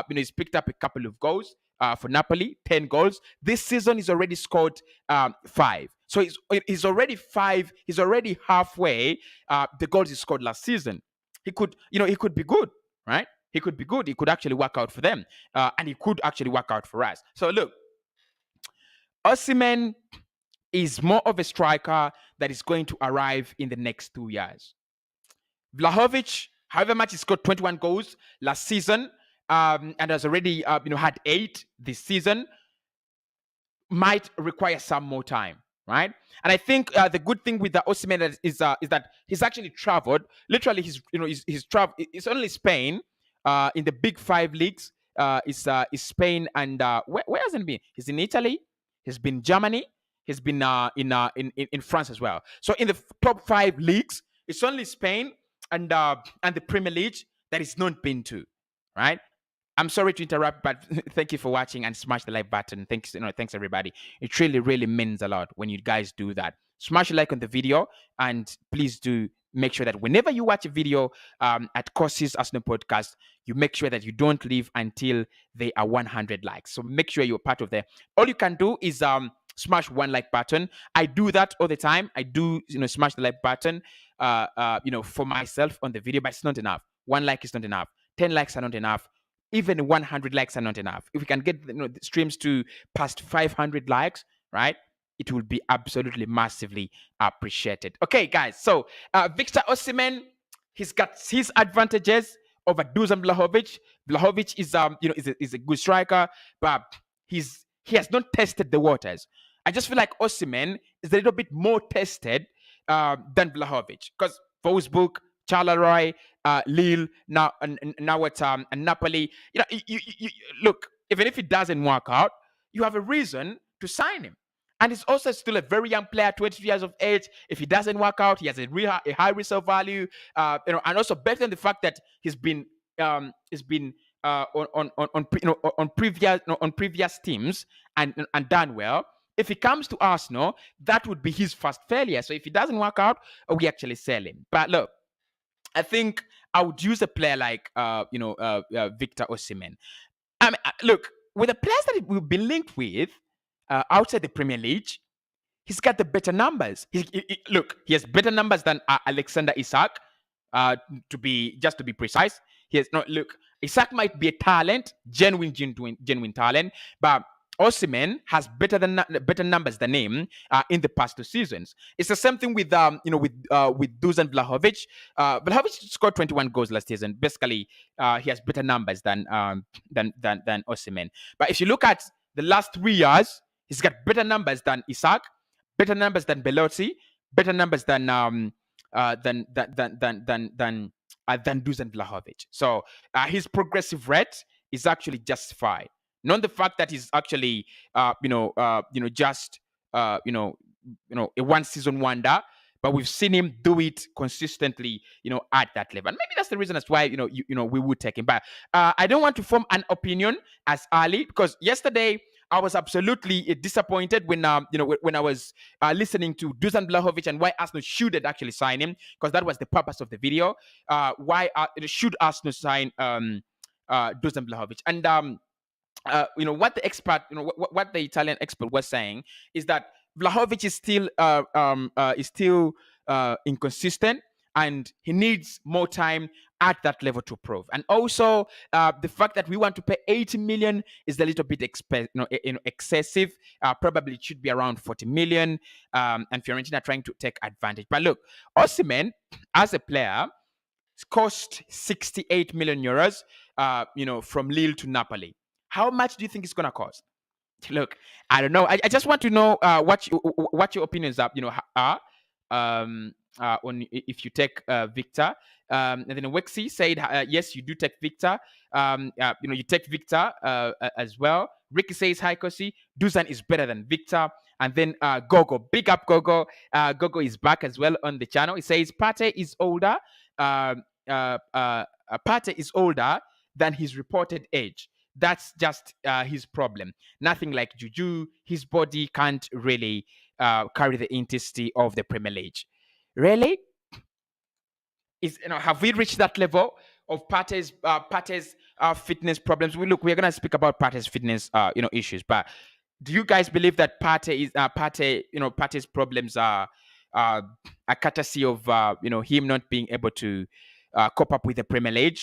he's picked up a couple of goals for Napoli, 10 goals. This season he's already scored 5. So he's already 5. He's already halfway the goals he scored last season. He could be good, right? He could be good. He could actually work out for them, and he could actually work out for us. So look, Osimhen is more of a striker that is going to arrive in the next 2 years. Vlahovic, however much he scored 21 goals last season, and has already had 8 this season, might require some more time, right? And I think the good thing with the Osimhen is that he's actually traveled. Literally, he's traveled. It's only Spain in the big 5 leagues. Is Spain and where hasn't been? He's in Italy. He's been Germany. He's been in France as well. So in the top 5 leagues, it's only Spain and the Premier League that he's not been to, right? I'm sorry to interrupt, but thank you for watching and smash the like button. Thanks, thanks everybody. It really means a lot when you guys do that. Smash a like on the video, and please do make sure that whenever you watch a video at Cossy's Arsenal podcast, you make sure that you don't leave until they are 100 likes. So make sure you're part of there. All you can do is smash 1 like button. I do that all the time. I do smash the like button for myself on the video, but it's not enough. 1 like is not enough. 10 likes are not enough. Even 100 likes are not enough. If we can get the streams to past 500 likes, right, it will be absolutely massively appreciated. Okay, guys. So Victor Osimhen, he's got his advantages over Dusan Vlahovic. Vlahovic is a good striker, but he has not tested the waters. I just feel like Osimhen is a little bit more tested than Vlahovic, because Wolfsburg, Charleroi, Lille, now it's Napoli. You look, even if it doesn't work out, you have a reason to sign him. And he's also still a very young player, 22 years of age. If he doesn't work out, he has a high resale value. And also based on the fact that he's been on previous teams and done well. If he comes to Arsenal, that would be his first failure. So if he doesn't work out, we actually sell him. But look, I think I would use a player like Victor Osimhen. Look, with the players that we've been linked with outside the Premier League, he's got the better numbers. Look, he has better numbers than Alexander Isak. To be precise, he has not. Look, Isak might be a talent, genuine talent, but Osimhen has better numbers than him in the past 2 seasons. It's the same thing with Dusan Vlahovic. Vlahovic scored 21 goals last season. Basically, he has better numbers than Osimhen. But if you look at the last 3 years, he's got better numbers than Isak, better numbers than Belotti, better numbers than Dusan Vlahovic. So his progressive rate is actually justified. Not the fact that he's actually just a one season wonder, but we've seen him do it consistently, at that level. And maybe that's the reason as why we would take him. But I don't want to form an opinion as early, because yesterday I was absolutely disappointed when when I was listening to Dusan Vlahovic and why Arsenal should actually sign him, because that was the purpose of the video. Why should Arsenal sign Dusan Vlahovic? And what the expert, what the Italian expert was saying is that Vlahovic is still inconsistent, and he needs more time at that level to prove. And also, the fact that we want to pay 80 million is a little bit excessive. Probably it should be around 40 million. And Fiorentina are trying to take advantage. But look, Osimhen as a player cost 68 million euros. From Lille to Napoli. How much do you think it's gonna cost? Look, I don't know. I just want to know what your opinions are. On if you take Victor. And then Wexy said, yes, you do take Victor. You take Victor as well. Ricky says, hi, Cossy. Dusan is better than Victor. And then Gogo, big up Gogo. Gogo is back as well on the channel. He says, Partey is older. Partey is older than his reported age. That's just his problem. Nothing like Juju. His body can't really carry the intensity of the Premier League. Really? Have we reached that level of Partey's fitness problems? We're gonna speak about Partey's fitness issues, but do you guys believe that Partey's problems are a courtesy of him not being able to cope up with the Premier League?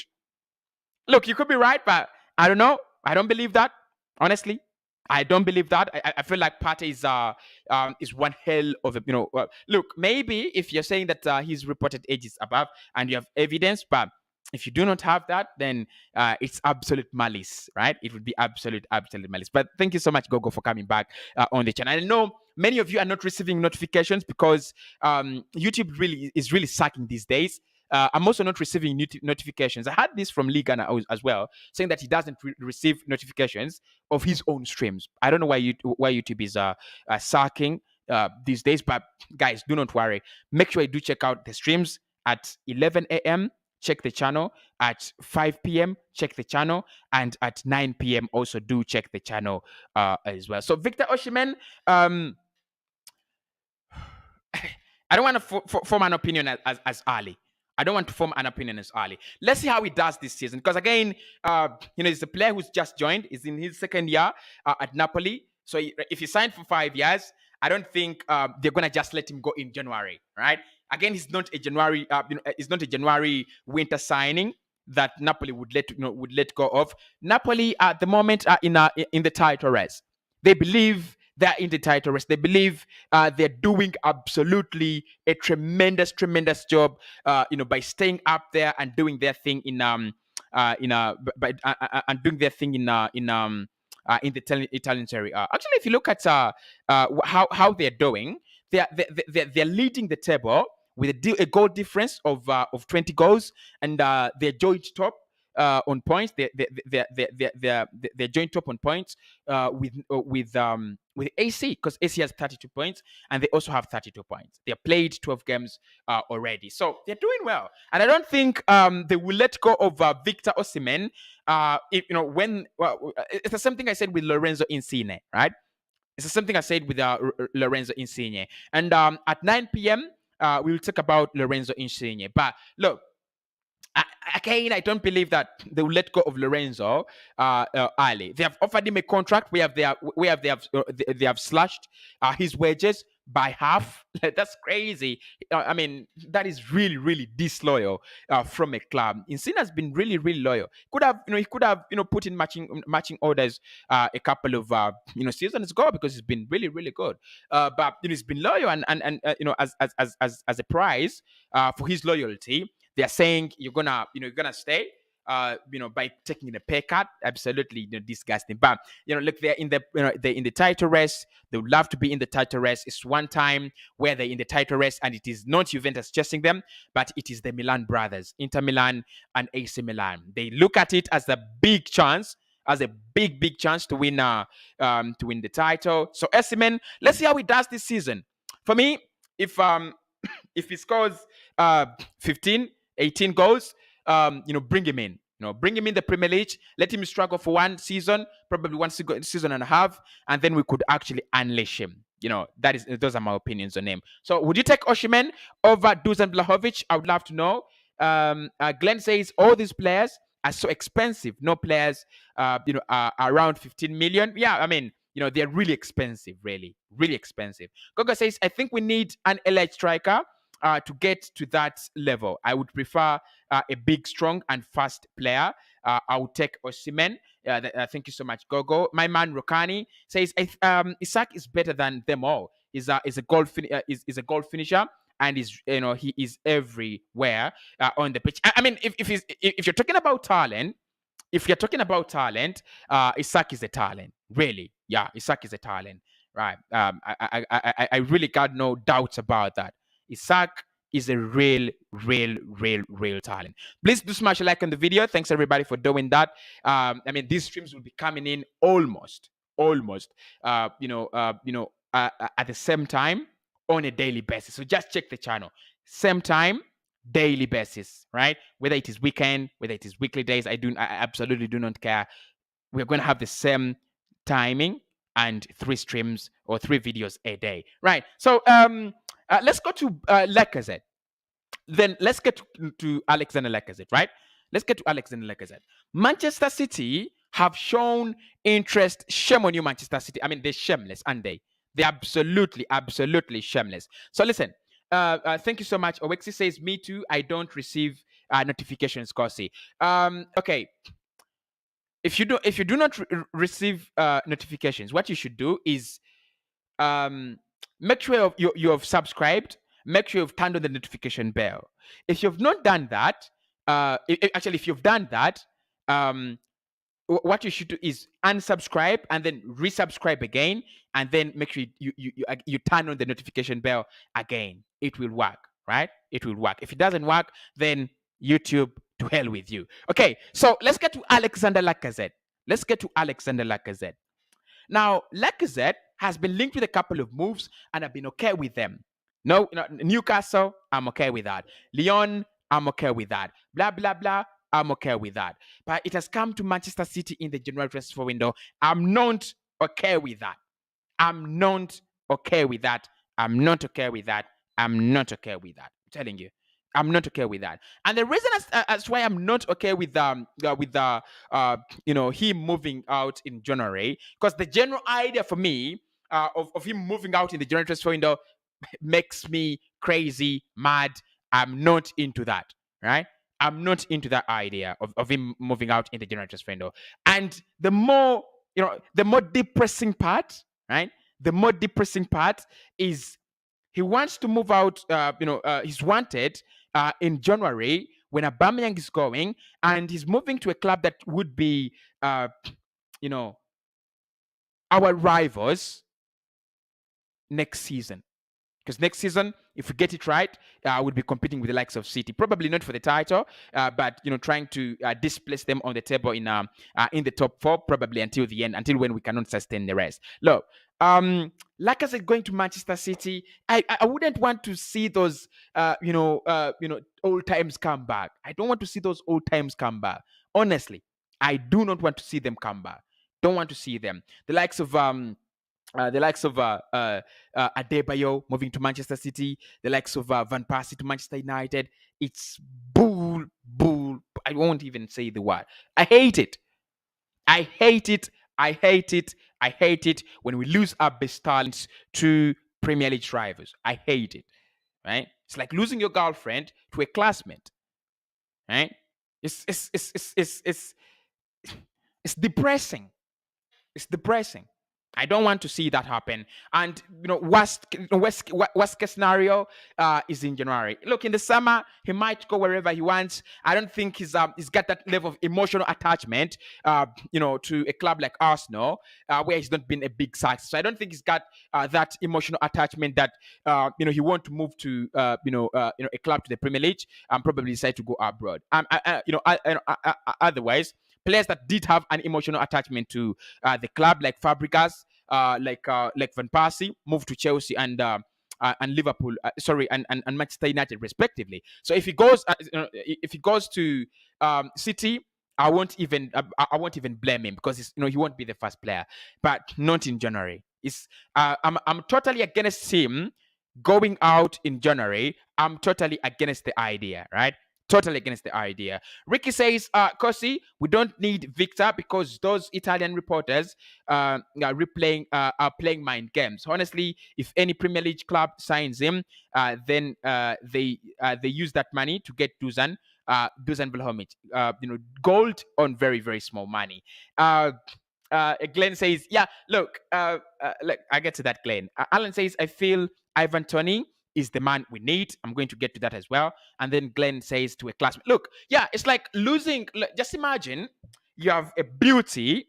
Look, you could be right, but I don't know. I don't believe that. Honestly, I don't believe that. I feel like Partey is one hell of a look. Maybe if you're saying that his reported age is above and you have evidence, but if you do not have that, then it's absolute malice, right? It would be absolute malice. But thank you so much, Gogo, for coming back on the channel. I know many of you are not receiving notifications because YouTube is really sucking these days. I'm also not receiving notifications. I had this from Liga as well, saying that he doesn't receive notifications of his own streams. I don't know why YouTube is sucking these days, but guys, do not worry. Make sure you do check out the streams at 11 a.m. Check the channel. At 5 p.m. check the channel, and at 9 p.m. also do check the channel as well. So Victor Osimhen, I don't want to form an opinion as early. I don't want to form an opinion as early. Let's see how he does this season. Because again, he's a player who's just joined. He's in his second year at Napoli. So if he signed for 5 years, I don't think they're gonna just let him go in January, right? Again, he's not a January winter signing that Napoli would let go of. Napoli at the moment are in the title race. They believe they're in the title race. They believe they're doing absolutely a tremendous job, by staying up there and doing their thing in the Italian Serie A. Actually, if you look at how they're doing, they're leading the table with a goal difference of 20 goals, and they're joint top on points. They're joint top on points with with AC, because AC has 32 points and they also have 32 points. They have played 12 games already, so they're doing well. And I don't think they will let go of Victor Osimhen. It's the same thing I said with Lorenzo Insigne, right? It's the same thing I said with Lorenzo Insigne. And at 9 p.m., we will talk about Lorenzo Insigne. But look, again, I don't believe that they will let go of Lorenzo early. They have offered him a contract where they have slashed his wages by half. That's crazy. I mean, that is really, really disloyal from a club. Insigne has been really, really loyal. He could have put in matching orders a couple of seasons ago, because he's been really, really good. But he's been loyal, and as a prize for his loyalty, they're saying you're gonna stay, by taking a pay cut. Absolutely, disgusting. But look, they're in the title race. They would love to be in the title race. It's one time where they're in the title race, and it is not Juventus chasing them, but it is the Milan brothers, Inter Milan and AC Milan. They look at it as a big chance, as a big chance to win the title. So Osimhen, let's see how he does this season. For me, if he scores 15, 18 goals, bring him in. Bring him in the Premier League. Let him struggle for one season, probably one season and a half, and then we could actually unleash him. Those are my opinions on him. So, would you take Osimhen over Dusan Vlahovic? I would love to know. Glenn says all these players are so expensive. No players, are around 15 million. Yeah, I mean, they're really expensive, really expensive. Gogo says, I think we need an elite striker to get to that level. I would prefer a big, strong, and fast player. I would take Osimhen. Thank you so much, Gogo. My man Rokani says Isak is better than them all. Is a goal finisher, and he is everywhere on the pitch. I mean, if you're talking about talent. If you're talking about talent, Isak is a talent, really. Yeah, Isak is a talent, right? I really got no doubts about that. Isak is a real talent. Please do smash a like on the video. Thanks everybody for doing that. I mean, these streams will be coming in almost, at the same time on a daily basis. So just check the channel. Same time, daily basis, right? Whether it is weekend, whether it is weekly days, I absolutely do not care. We're going to have the same timing and 3 streams or 3 videos a day, right? So let's go to Lacazette. Then let's get to Alexander Lacazette, right? Let's get to Alexander Lacazette. Manchester City have shown interest. Shame on you, Manchester City. I mean, they're shameless, aren't they? They're absolutely shameless. So listen. Thank you so much. Owexi says, me too. I don't receive notifications, Cossy. Okay. If you do not receive notifications, what you should do is make sure you have subscribed. Make sure you've turned on the notification bell. If you've not done that, if you've done that, what you should do is unsubscribe and then resubscribe again, and then make sure you turn on the notification bell again. It will work, right? It will work. If it doesn't work, then YouTube, to hell with you. Okay, so let's get to Alexander Lacazette. Now, Lacazette has been linked with a couple of moves, and I've been okay with them. No, Newcastle, I'm okay with that. Lyon, I'm okay with that. Blah, blah, blah. I'm okay with that. But it has come to Manchester City in the January transfer window. I'm not okay with that. I'm telling you. I'm not okay with that. And the reason as why I'm not okay with him moving out in January, because the general idea for me of him moving out in the January transfer window makes me crazy, mad. I'm not into that, right? I'm not into that idea of him moving out in the January transfer window. And the more depressing part, right? The more depressing part is he wants to move out. He's wanted in January when Aubameyang is going, and he's moving to a club that would be, our rivals next season. Because next season, if we get it right, we'll be competing with the likes of City. Probably not for the title, but trying to displace them on the table in the top 4, probably until the end, until when we cannot sustain the rest. Look, Lacazette going to Manchester City. I wouldn't want to see those old times come back. I don't want to see those old times come back. Honestly, I do not want to see them come back. Don't want to see them. The likes of Adebayo moving to Manchester City, the likes of Van Persie to Manchester United. It's bull. I won't even say the word. I hate it. I hate it. I hate it. I hate it when we lose our best talents to Premier League rivals. I hate it. Right? It's like losing your girlfriend to a classmate. Right? It's depressing. It's depressing. I don't want to see that happen. And worst case scenario is in January. Look, in the summer he might go wherever he wants. I don't think he's got that level of emotional attachment, to a club like Arsenal, where he's not been a big success. So I don't think he's got that emotional attachment that he want to move to a club to the Premier League and probably decide to go abroad. Otherwise, players that did have an emotional attachment to the club, like Fabregas, like Van Persie, moved to Chelsea and Liverpool, and Manchester United, respectively. So if he goes to City, I won't even blame him, because he won't be the first player, but not in January. I'm totally against him going out in January. I'm totally against the idea, right? Totally against the idea. Ricky says, Cossy, we don't need Victor because those Italian reporters are playing mind games. Honestly, if any Premier League club signs him, then they use that money to get Dusan Vlahovic. Gold on very, very small money. Glenn says, yeah, look, I get to that, Glenn. Alan says, I feel Ivan Toney is the man we need. I'm going to get to that as well. And then Glenn says to a classmate, look, yeah, it's like losing. Just imagine you have a beauty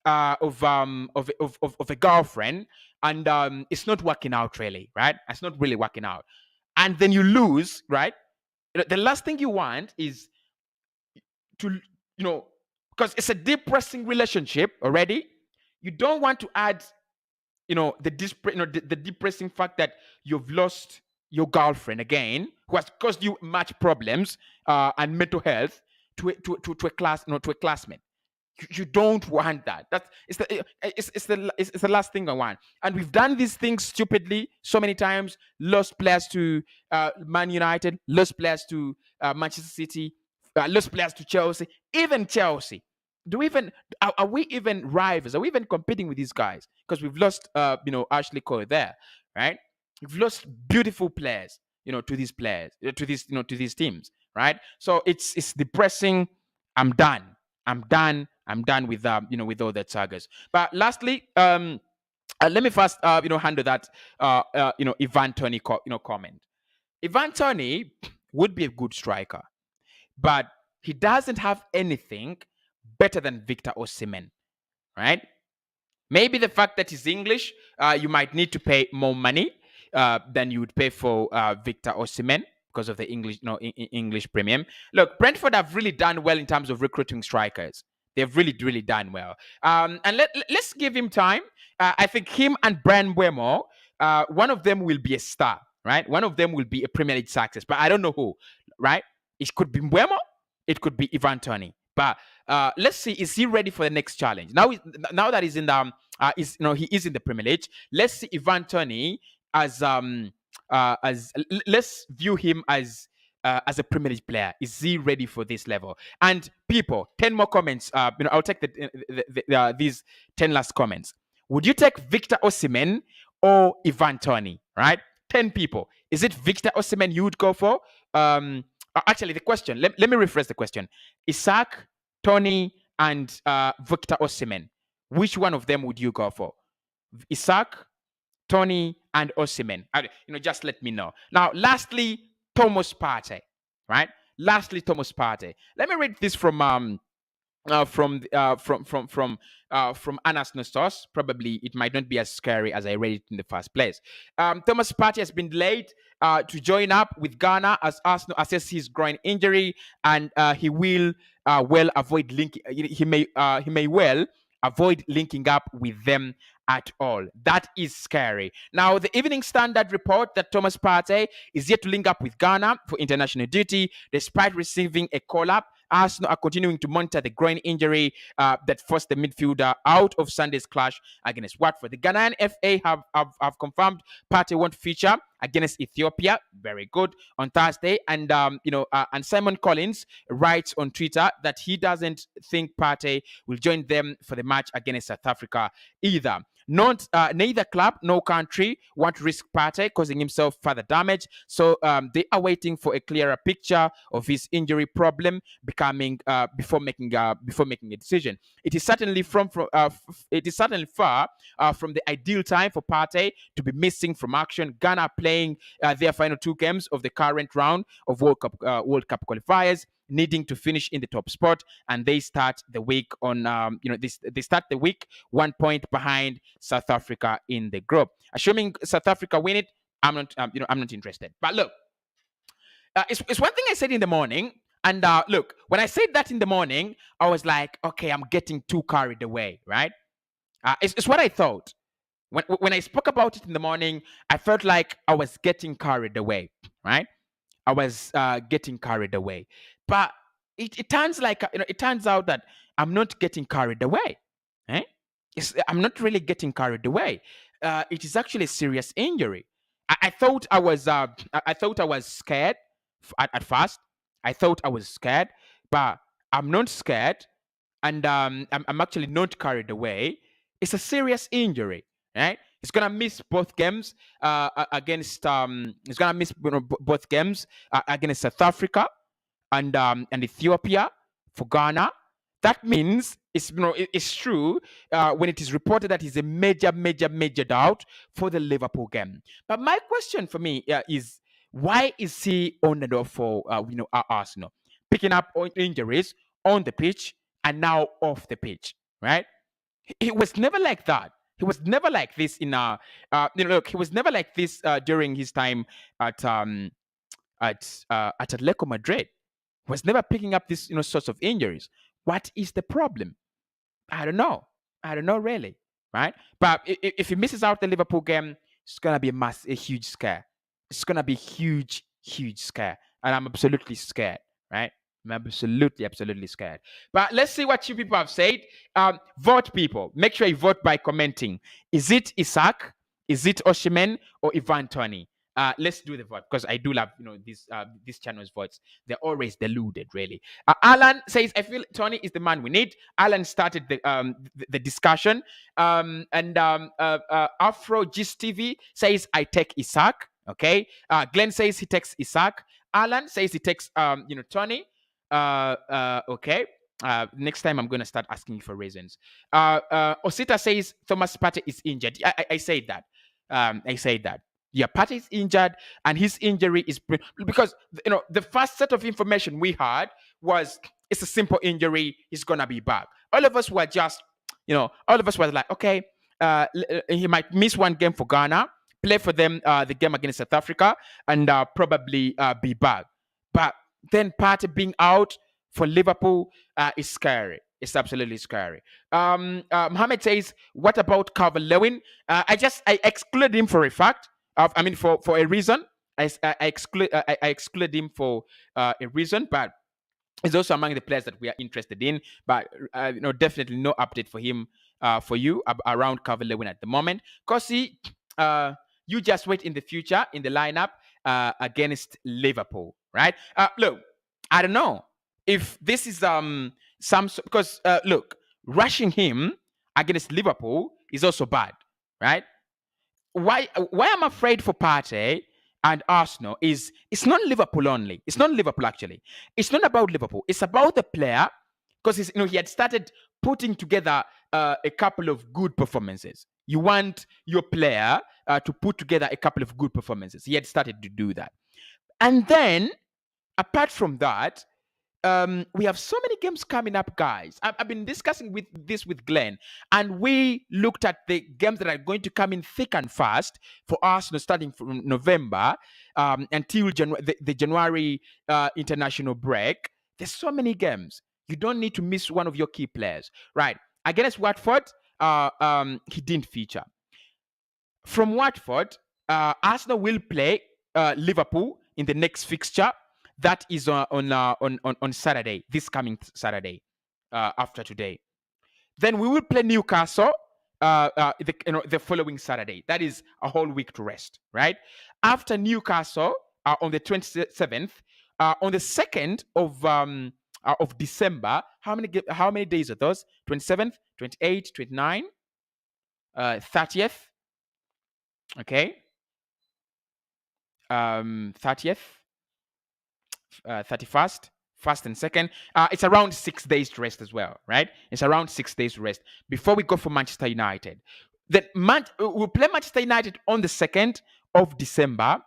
of a girlfriend, and it's not working out really, right? It's not really working out, and then you lose, right? The last thing you want is to, because it's a depressing relationship already. You don't want to add the depressing fact that you've lost your girlfriend again, who has caused you much problems and mental health, to a classmate. You don't want that. It's the last thing I want. And we've done these things stupidly so many times. Lost players to Man United, lost players to Manchester City, lost players to Chelsea, even Chelsea. Are we even rivals? Are we even competing with these guys? Because we've lost Ashley Cole there, right? We've lost beautiful players, to these players, to these teams, right? So it's depressing. I'm done with with all that sagas. But lastly, let me first handle that Ivan Toney comment. Ivan Toney would be a good striker, but he doesn't have anything better than Victor Osimhen, right? Maybe the fact that he's English, you might need to pay more money than you would pay for Victor Osimhen because of the English premium. Look, Brentford have really done well in terms of recruiting strikers. They've really, really done well. And let's give him time. I think him and Brian Mbeumo, one of them will be a star, right? One of them will be a Premier League success, but I don't know who, right? It could be Mbeumo, it could be Ivan Toney. But let's see, is he ready for the next challenge? Now that he's in the he is in the Premier League. Let's see Ivan Toney as let's view him as a Premier League player. Is he ready for this level? And people, 10 more comments. I'll take these 10 last comments. Would you take Victor Osimhen or Ivan Toney? Right? 10 people. Is it Victor Osimhen you would go for? Actually, the question. Let me rephrase the question. Isaac, Toney, and Victor Osimhen. Which one of them would you go for? Isaac, Toney, and Osimhen. Just let me know. Now, lastly, Thomas Partey, right? Lastly, Thomas Partey. Let me read this from Anas Nostos. Probably it might not be as scary as I read it in the first place. Thomas Partey has been delayed to join up with Ghana as Arsenal assess his groin injury, and he will well avoid linking. He may well avoid linking up with them at all. That is scary. Now, the Evening Standard report that Thomas Partey is yet to link up with Ghana for international duty, despite receiving a call-up. Arsenal are continuing to monitor the groin injury that forced the midfielder out of Sunday's clash against Watford. The Ghanaian FA have confirmed Partey won't feature against Ethiopia. Very good on Thursday. And and Simon Collins writes on Twitter that he doesn't think Partey will join them for the match against South Africa either. Neither club nor country want to risk Partey causing himself further damage, so they are waiting for a clearer picture of his injury problem becoming before making a decision. It is certainly far from the ideal time for Partey to be missing from action. Ghana playing their final 2 games of the current round of World Cup qualifiers, needing to finish in the top spot, and they start the week on they start the week 1 point behind South Africa in the group. Assuming South Africa win it, I'm not interested. But look, it's one thing I said in the morning, and look, when I said that in the morning, I was like, okay, I'm getting too carried away, right? It's what I thought. When I spoke about it in the morning, I felt like I was getting carried away, right? I was getting carried away. But it turns out that I'm not getting carried away. Eh? I'm not really getting carried away. It is actually a serious injury. I thought I was scared at first. I thought I was scared, but I'm not scared, and I'm actually not carried away. It's a serious injury, right? He's gonna miss both games against. He's gonna miss both games against South Africa and Ethiopia for Ghana. That means it's true when it is reported that he's a major doubt for the Liverpool game. But my question for me is, why is he on and off for Arsenal, picking up injuries on the pitch and now off the pitch, right? He was never like that. He was never like this in look. He was never like this during his time at Atletico Madrid. He was never picking up this sorts of injuries. What is the problem? I don't know. I don't know really, right? But if he misses out the Liverpool game, it's gonna be a huge scare. It's gonna be huge scare, and I'm absolutely scared, right? I'm absolutely scared. But let's see what you people have said. Vote, people. Make sure you vote by commenting. Is it Isaac? Is it Osimhen or Ivan Toney? Let's do the vote, because I do love this channel's votes. They're always deluded, really. Alan says, I feel Tony is the man we need. Alan started the discussion. Afro Gist TV says, I take Isaac. Okay. Glenn says he takes Isaac. Alan says he takes Tony. Okay. Next time I'm gonna start asking you for reasons. Osita says Thomas Partey is injured. I said that. I said that. Yeah, Partey is injured, and his injury is because the first set of information we had was it's a simple injury. He's gonna be back. All of us were just, all of us were like, okay, he might miss one game for Ghana, play for them the game against South Africa, and probably be back. But then Partey being out for Liverpool is scary. It's absolutely scary. Mohammed says, what about Calvert-Lewin? I excluded him for a fact. For a reason. I exclude him for a reason, but he's also among the players that we are interested in. But definitely no update for him for you around Calvert-Lewin at the moment. Cossy, you just wait in the future in the lineup against Liverpool, right? Look, I don't know if this is because look, rushing him against Liverpool is also bad, right? Why I'm afraid for Partey and Arsenal is it's not Liverpool only. It's not Liverpool actually. It's not about Liverpool. It's about the player, because he had started putting together a couple of good performances. You want your player to put together a couple of good performances. He had started to do that, and then apart from that, we have so many games coming up, guys. I've been discussing with Glenn, and we looked at the games that are going to come in thick and fast for Arsenal, starting from November until the January international break. There's so many games. You don't need to miss one of your key players, right? Against Watford, he didn't feature. From Watford, Arsenal will play Liverpool in the next fixture. That is on Saturday, this coming Saturday, after today. Then we will play Newcastle the following Saturday. That is a whole week to rest, right? After Newcastle on the 27th, on the 2nd of December, how many days are those? 27th, 28th, 29th, 30th. Okay. 30th, 31st, first and second. It's around 6 days to rest as well, right? It's around 6 days to rest before we go for Manchester United. Then we'll play Manchester United on the 2nd of December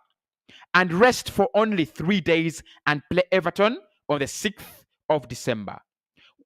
and rest for only 3 days and play Everton on the 6th of December.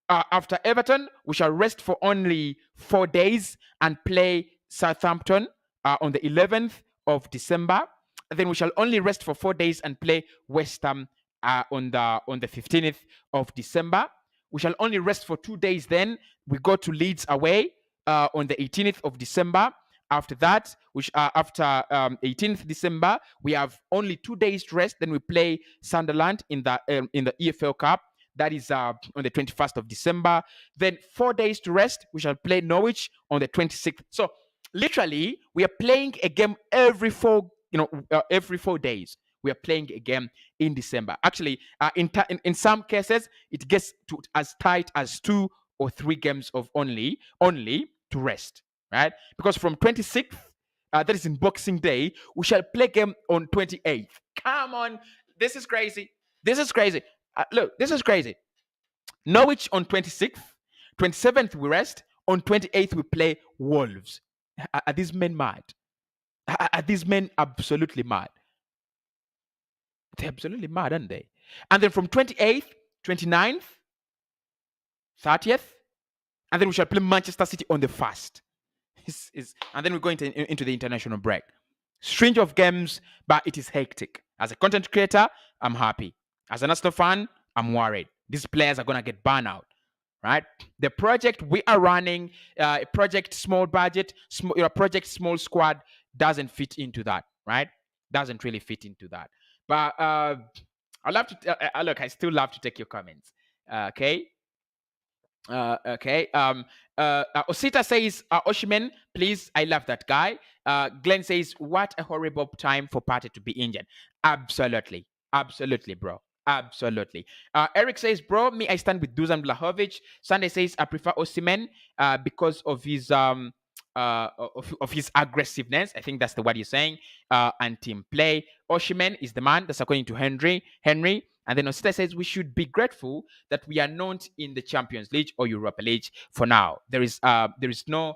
After Everton, we shall rest for only 4 days and play Southampton on the 11th of December. Then we shall only rest for 4 days and play West Ham on the 15th of December. We shall only rest for 2 days. Then we go to Leeds away on the 18th of December. After that, after 18th December, we have only 2 days to rest. Then we play Sunderland in the EFL Cup. That is on the 21st of December. Then 4 days to rest. We shall play Norwich on the 26th. So literally, we are playing a game every 4 days. We are playing a game in December. Actually, in some cases, it gets to as tight as 2 or 3 games of only to rest, right? Because from 26th, that is in Boxing Day, we shall play game on 28th. Come on, this is crazy. This is crazy. Look, this is crazy. Norwich on 26th, 27th we rest. On 28th we play Wolves. Are these men mad? Are these men absolutely mad? They're absolutely mad, aren't they? And then from 28th, 29th, 30th, and then we shall play Manchester City on the 1st. And then we go into the international break. Strange of games, but it is hectic. As a content creator, I'm happy. As an Arsenal fan, I'm worried. These players are going to get burned out, right? The project we are running, a project small budget, project small squad, doesn't fit into that, right? Doesn't really fit into that. But I love to look. I still love to take your comments. Okay. Okay. Osita says, Osimhen, please. I love that guy. Glenn says, what a horrible time for Partey to be injured. Absolutely, bro. Absolutely. Eric says, bro, me, I stand with Dusan Vlahovic. Sunday says, I prefer Osimhen because of his of his aggressiveness. I think that's the word you're saying. And team play. Osimhen is the man. That's according to Henry. And then Osita says, we should be grateful that we are not in the Champions League or Europa League for now. There is no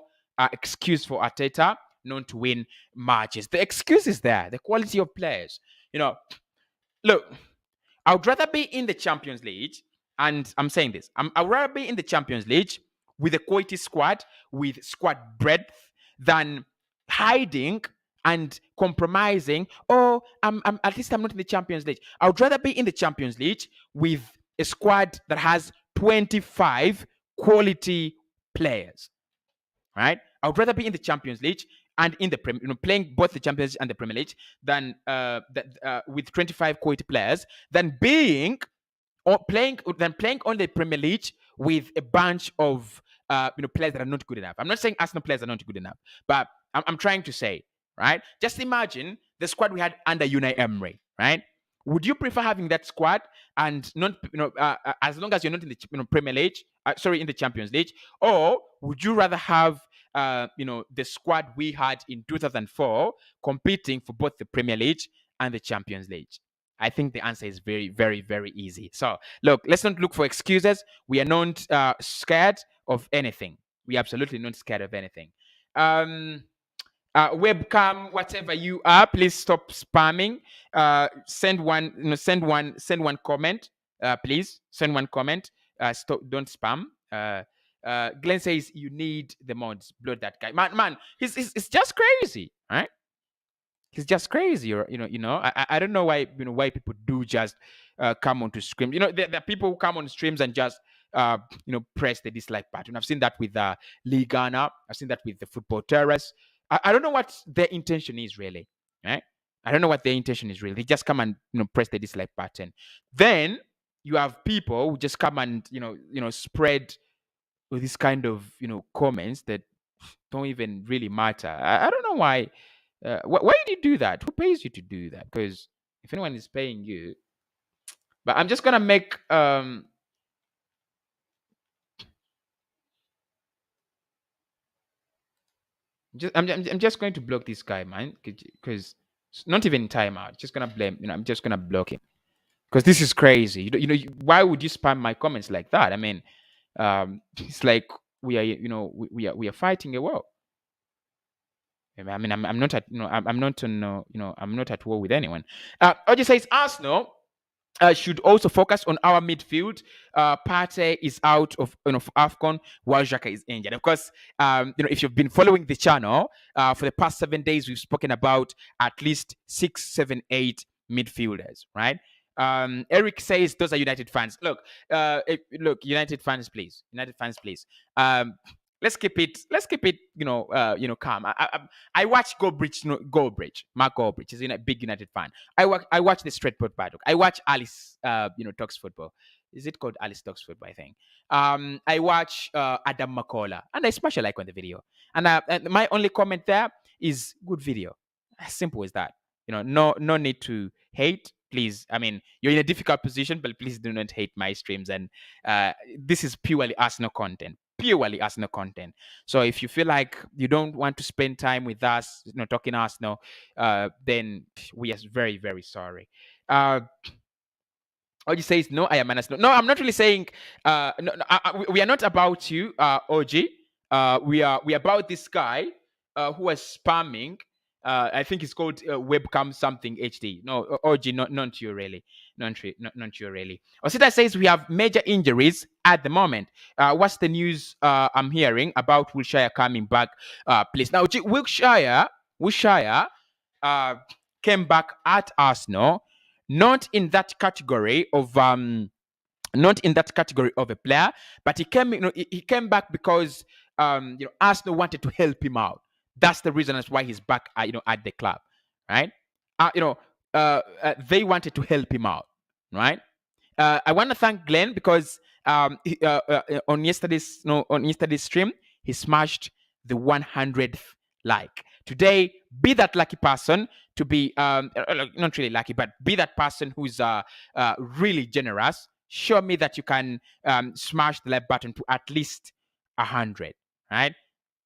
excuse for Arteta not to win matches. The excuse is there. The quality of players. Look, I would rather be in the Champions League, and I'm saying this. I would rather be in the Champions League with a quality squad, with squad breadth, than hiding and compromising. Oh, at least I'm not in the Champions League. I would rather be in the Champions League with a squad that has 25 quality players, right? I would rather be in the Champions League and in the playing both the Champions League and the Premier League than with 25 quality players than playing only the Premier League with a bunch of players that are not good enough. I'm not saying Arsenal players are not good enough, but I'm trying to say, right? Just imagine the squad we had under Unai Emery, right? Would you prefer having that squad and not, as long as you're not in the Premier League, in the Champions League, or would you rather have the squad we had in 2004 competing for both the Premier League and the Champions League? I think the answer is very, very, very easy. So, look, let's not look for excuses. We are not scared of anything. We are absolutely not scared of anything. Webcam, whatever you are, please stop spamming. Send one comment. Please send one comment. Stop, don't spam. Glenn says you need the mods. Blood that guy. Man, he's just crazy, right? He's just crazy, I don't know why why people do just come onto streams. There are people who come on streams and just press the dislike button. I've seen that with Lee Ghana. I've seen that with the football terrorists. I don't know what their intention is really, right? I don't know what their intention is really. They just come and press the dislike button. Then you have people who just come and spread with this kind of comments that don't even really matter. I don't know why. Why did you do that? Who pays you to do that? Because if anyone is paying you, but I'm just gonna make I'm just going to block this guy, man, because not even timeout. Just gonna blame. I'm just gonna block him because this is crazy. Why would you spam my comments like that? I mean, it's like we are, we are fighting a war. I mean, I'm not at, I'm not on, I'm not at war with anyone. Oji says Arsenal should also focus on our midfield. Partey is out of AFCON while Xhaka is injured. Of course, if you've been following the channel for the past 7 days, we've spoken about at least 6, 7, 8 midfielders, right? Eric says those are United fans. Look, United fans, please. United fans, please. Let's keep it, calm. I watch Mark Goldbridge is a big United fan. I watch the Stratford Paddock. I watch Alice, talks football. Is it called Alice Talks Football? I think. I watch Adam McCullough, and I smash a like on the video. And my only comment there is good video. As simple as that. No need to hate. Please, I mean, you're in a difficult position, but please do not hate my streams. And this is purely Arsenal content. Purely Arsenal content. So if you feel like you don't want to spend time with us, talking Arsenal, then we are very, very sorry. Oji says, no, I am an Arsenal. No, I'm not really saying, we are not about you, Oji. We are about this guy who was spamming. I think it's called webcam something HD. No, OG, not you really. Not you really. Osita says we have major injuries at the moment. What's the news I'm hearing about Wilshere coming back, please? Now, Wilshere came back at Arsenal, not in that category of a player, but he came back because Arsenal wanted to help him out. That's the reason that's why he's back, at the club, right? They wanted to help him out, right? I want to thank Glenn because on yesterday's stream he smashed the 100th like. Today, be that lucky person to be not really lucky, but be that person who's really generous. Show me that you can smash the like button to at least 100, right?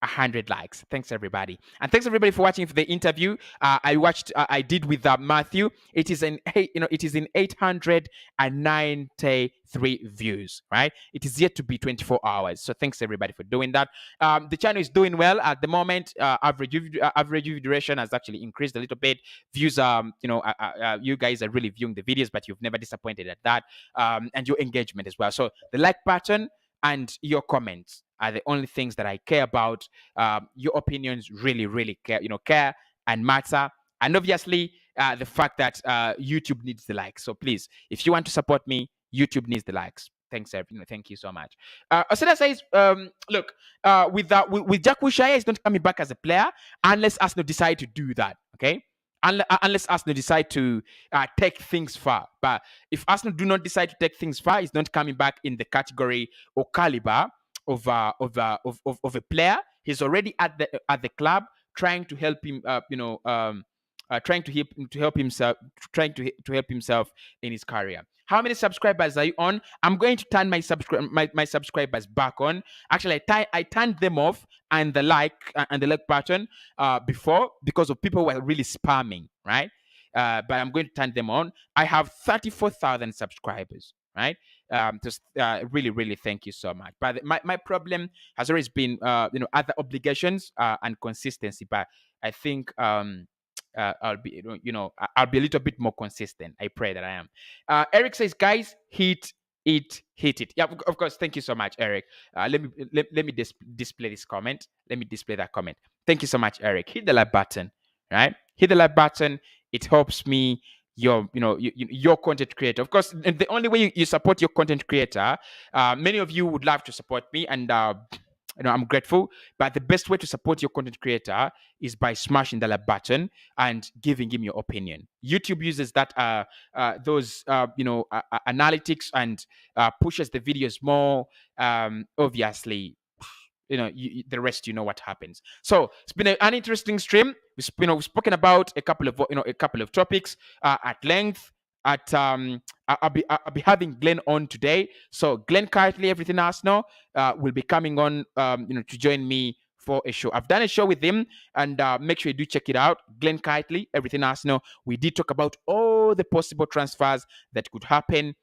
100 likes. Thanks everybody, and thanks everybody for watching for the interview. I did with Matthew. It is in 893 views. Right, it is yet to be 24 hours. So thanks everybody for doing that. The channel is doing well at the moment. Average view duration has actually increased a little bit. Views, you guys are really viewing the videos, but you've never disappointed at that. And your engagement as well. So the like button and your comments are the only things that I care about. Your opinions really care and matter. And obviously, the fact that YouTube needs the likes. So please, if you want to support me, YouTube needs the likes. Thanks, everyone. Thank you so much. Oseda says, look, with Jack Wilshere, he's not coming back as a player unless Arsenal decide to do that. Okay. Unless Arsenal decide to take things far. But if Arsenal do not decide to take things far, he's not coming back in the category or caliber of a player. He's already at the club, trying to help him, trying to help himself in his career. How many subscribers are you on? I'm going to turn my subscribers back on. Actually, I turned them off and the like button before because of people who were really spamming, right? But I'm going to turn them on. I have 34,000 subscribers, right? Just really thank you so much. But my problem has always been other obligations and consistency. But I think I'll be a little bit more consistent. I pray that I am. Eric says, guys, hit it. Yeah, of course. Thank you so much, Eric. Let me display this comment. Let me display that comment. Thank you so much, Eric. Hit the like button, right? Hit the like button. It helps me your content creator. Of course, the only way you support your content creator, many of you would love to support me, and I'm grateful. But the best way to support your content creator is by smashing the like button and giving him your opinion. YouTube uses that those analytics and pushes the videos more. Obviously, the rest, what happens. So it's been an interesting stream. We've spoken about a couple of topics at length. I'll be having Glenn on today. So Glenn Kirtley, Everything Arsenal, will be coming on to join me for a show. I've done a show with him, and make sure you do check it out. Glenn Kirtley, Everything Arsenal. We did talk about all the possible transfers that could happen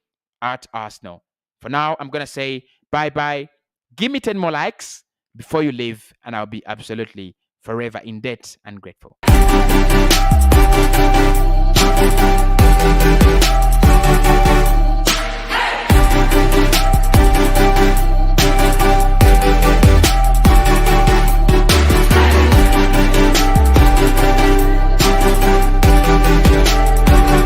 at Arsenal. For now, I'm gonna say bye. Give me 10 more likes before you leave, and I'll be absolutely forever in debt and grateful.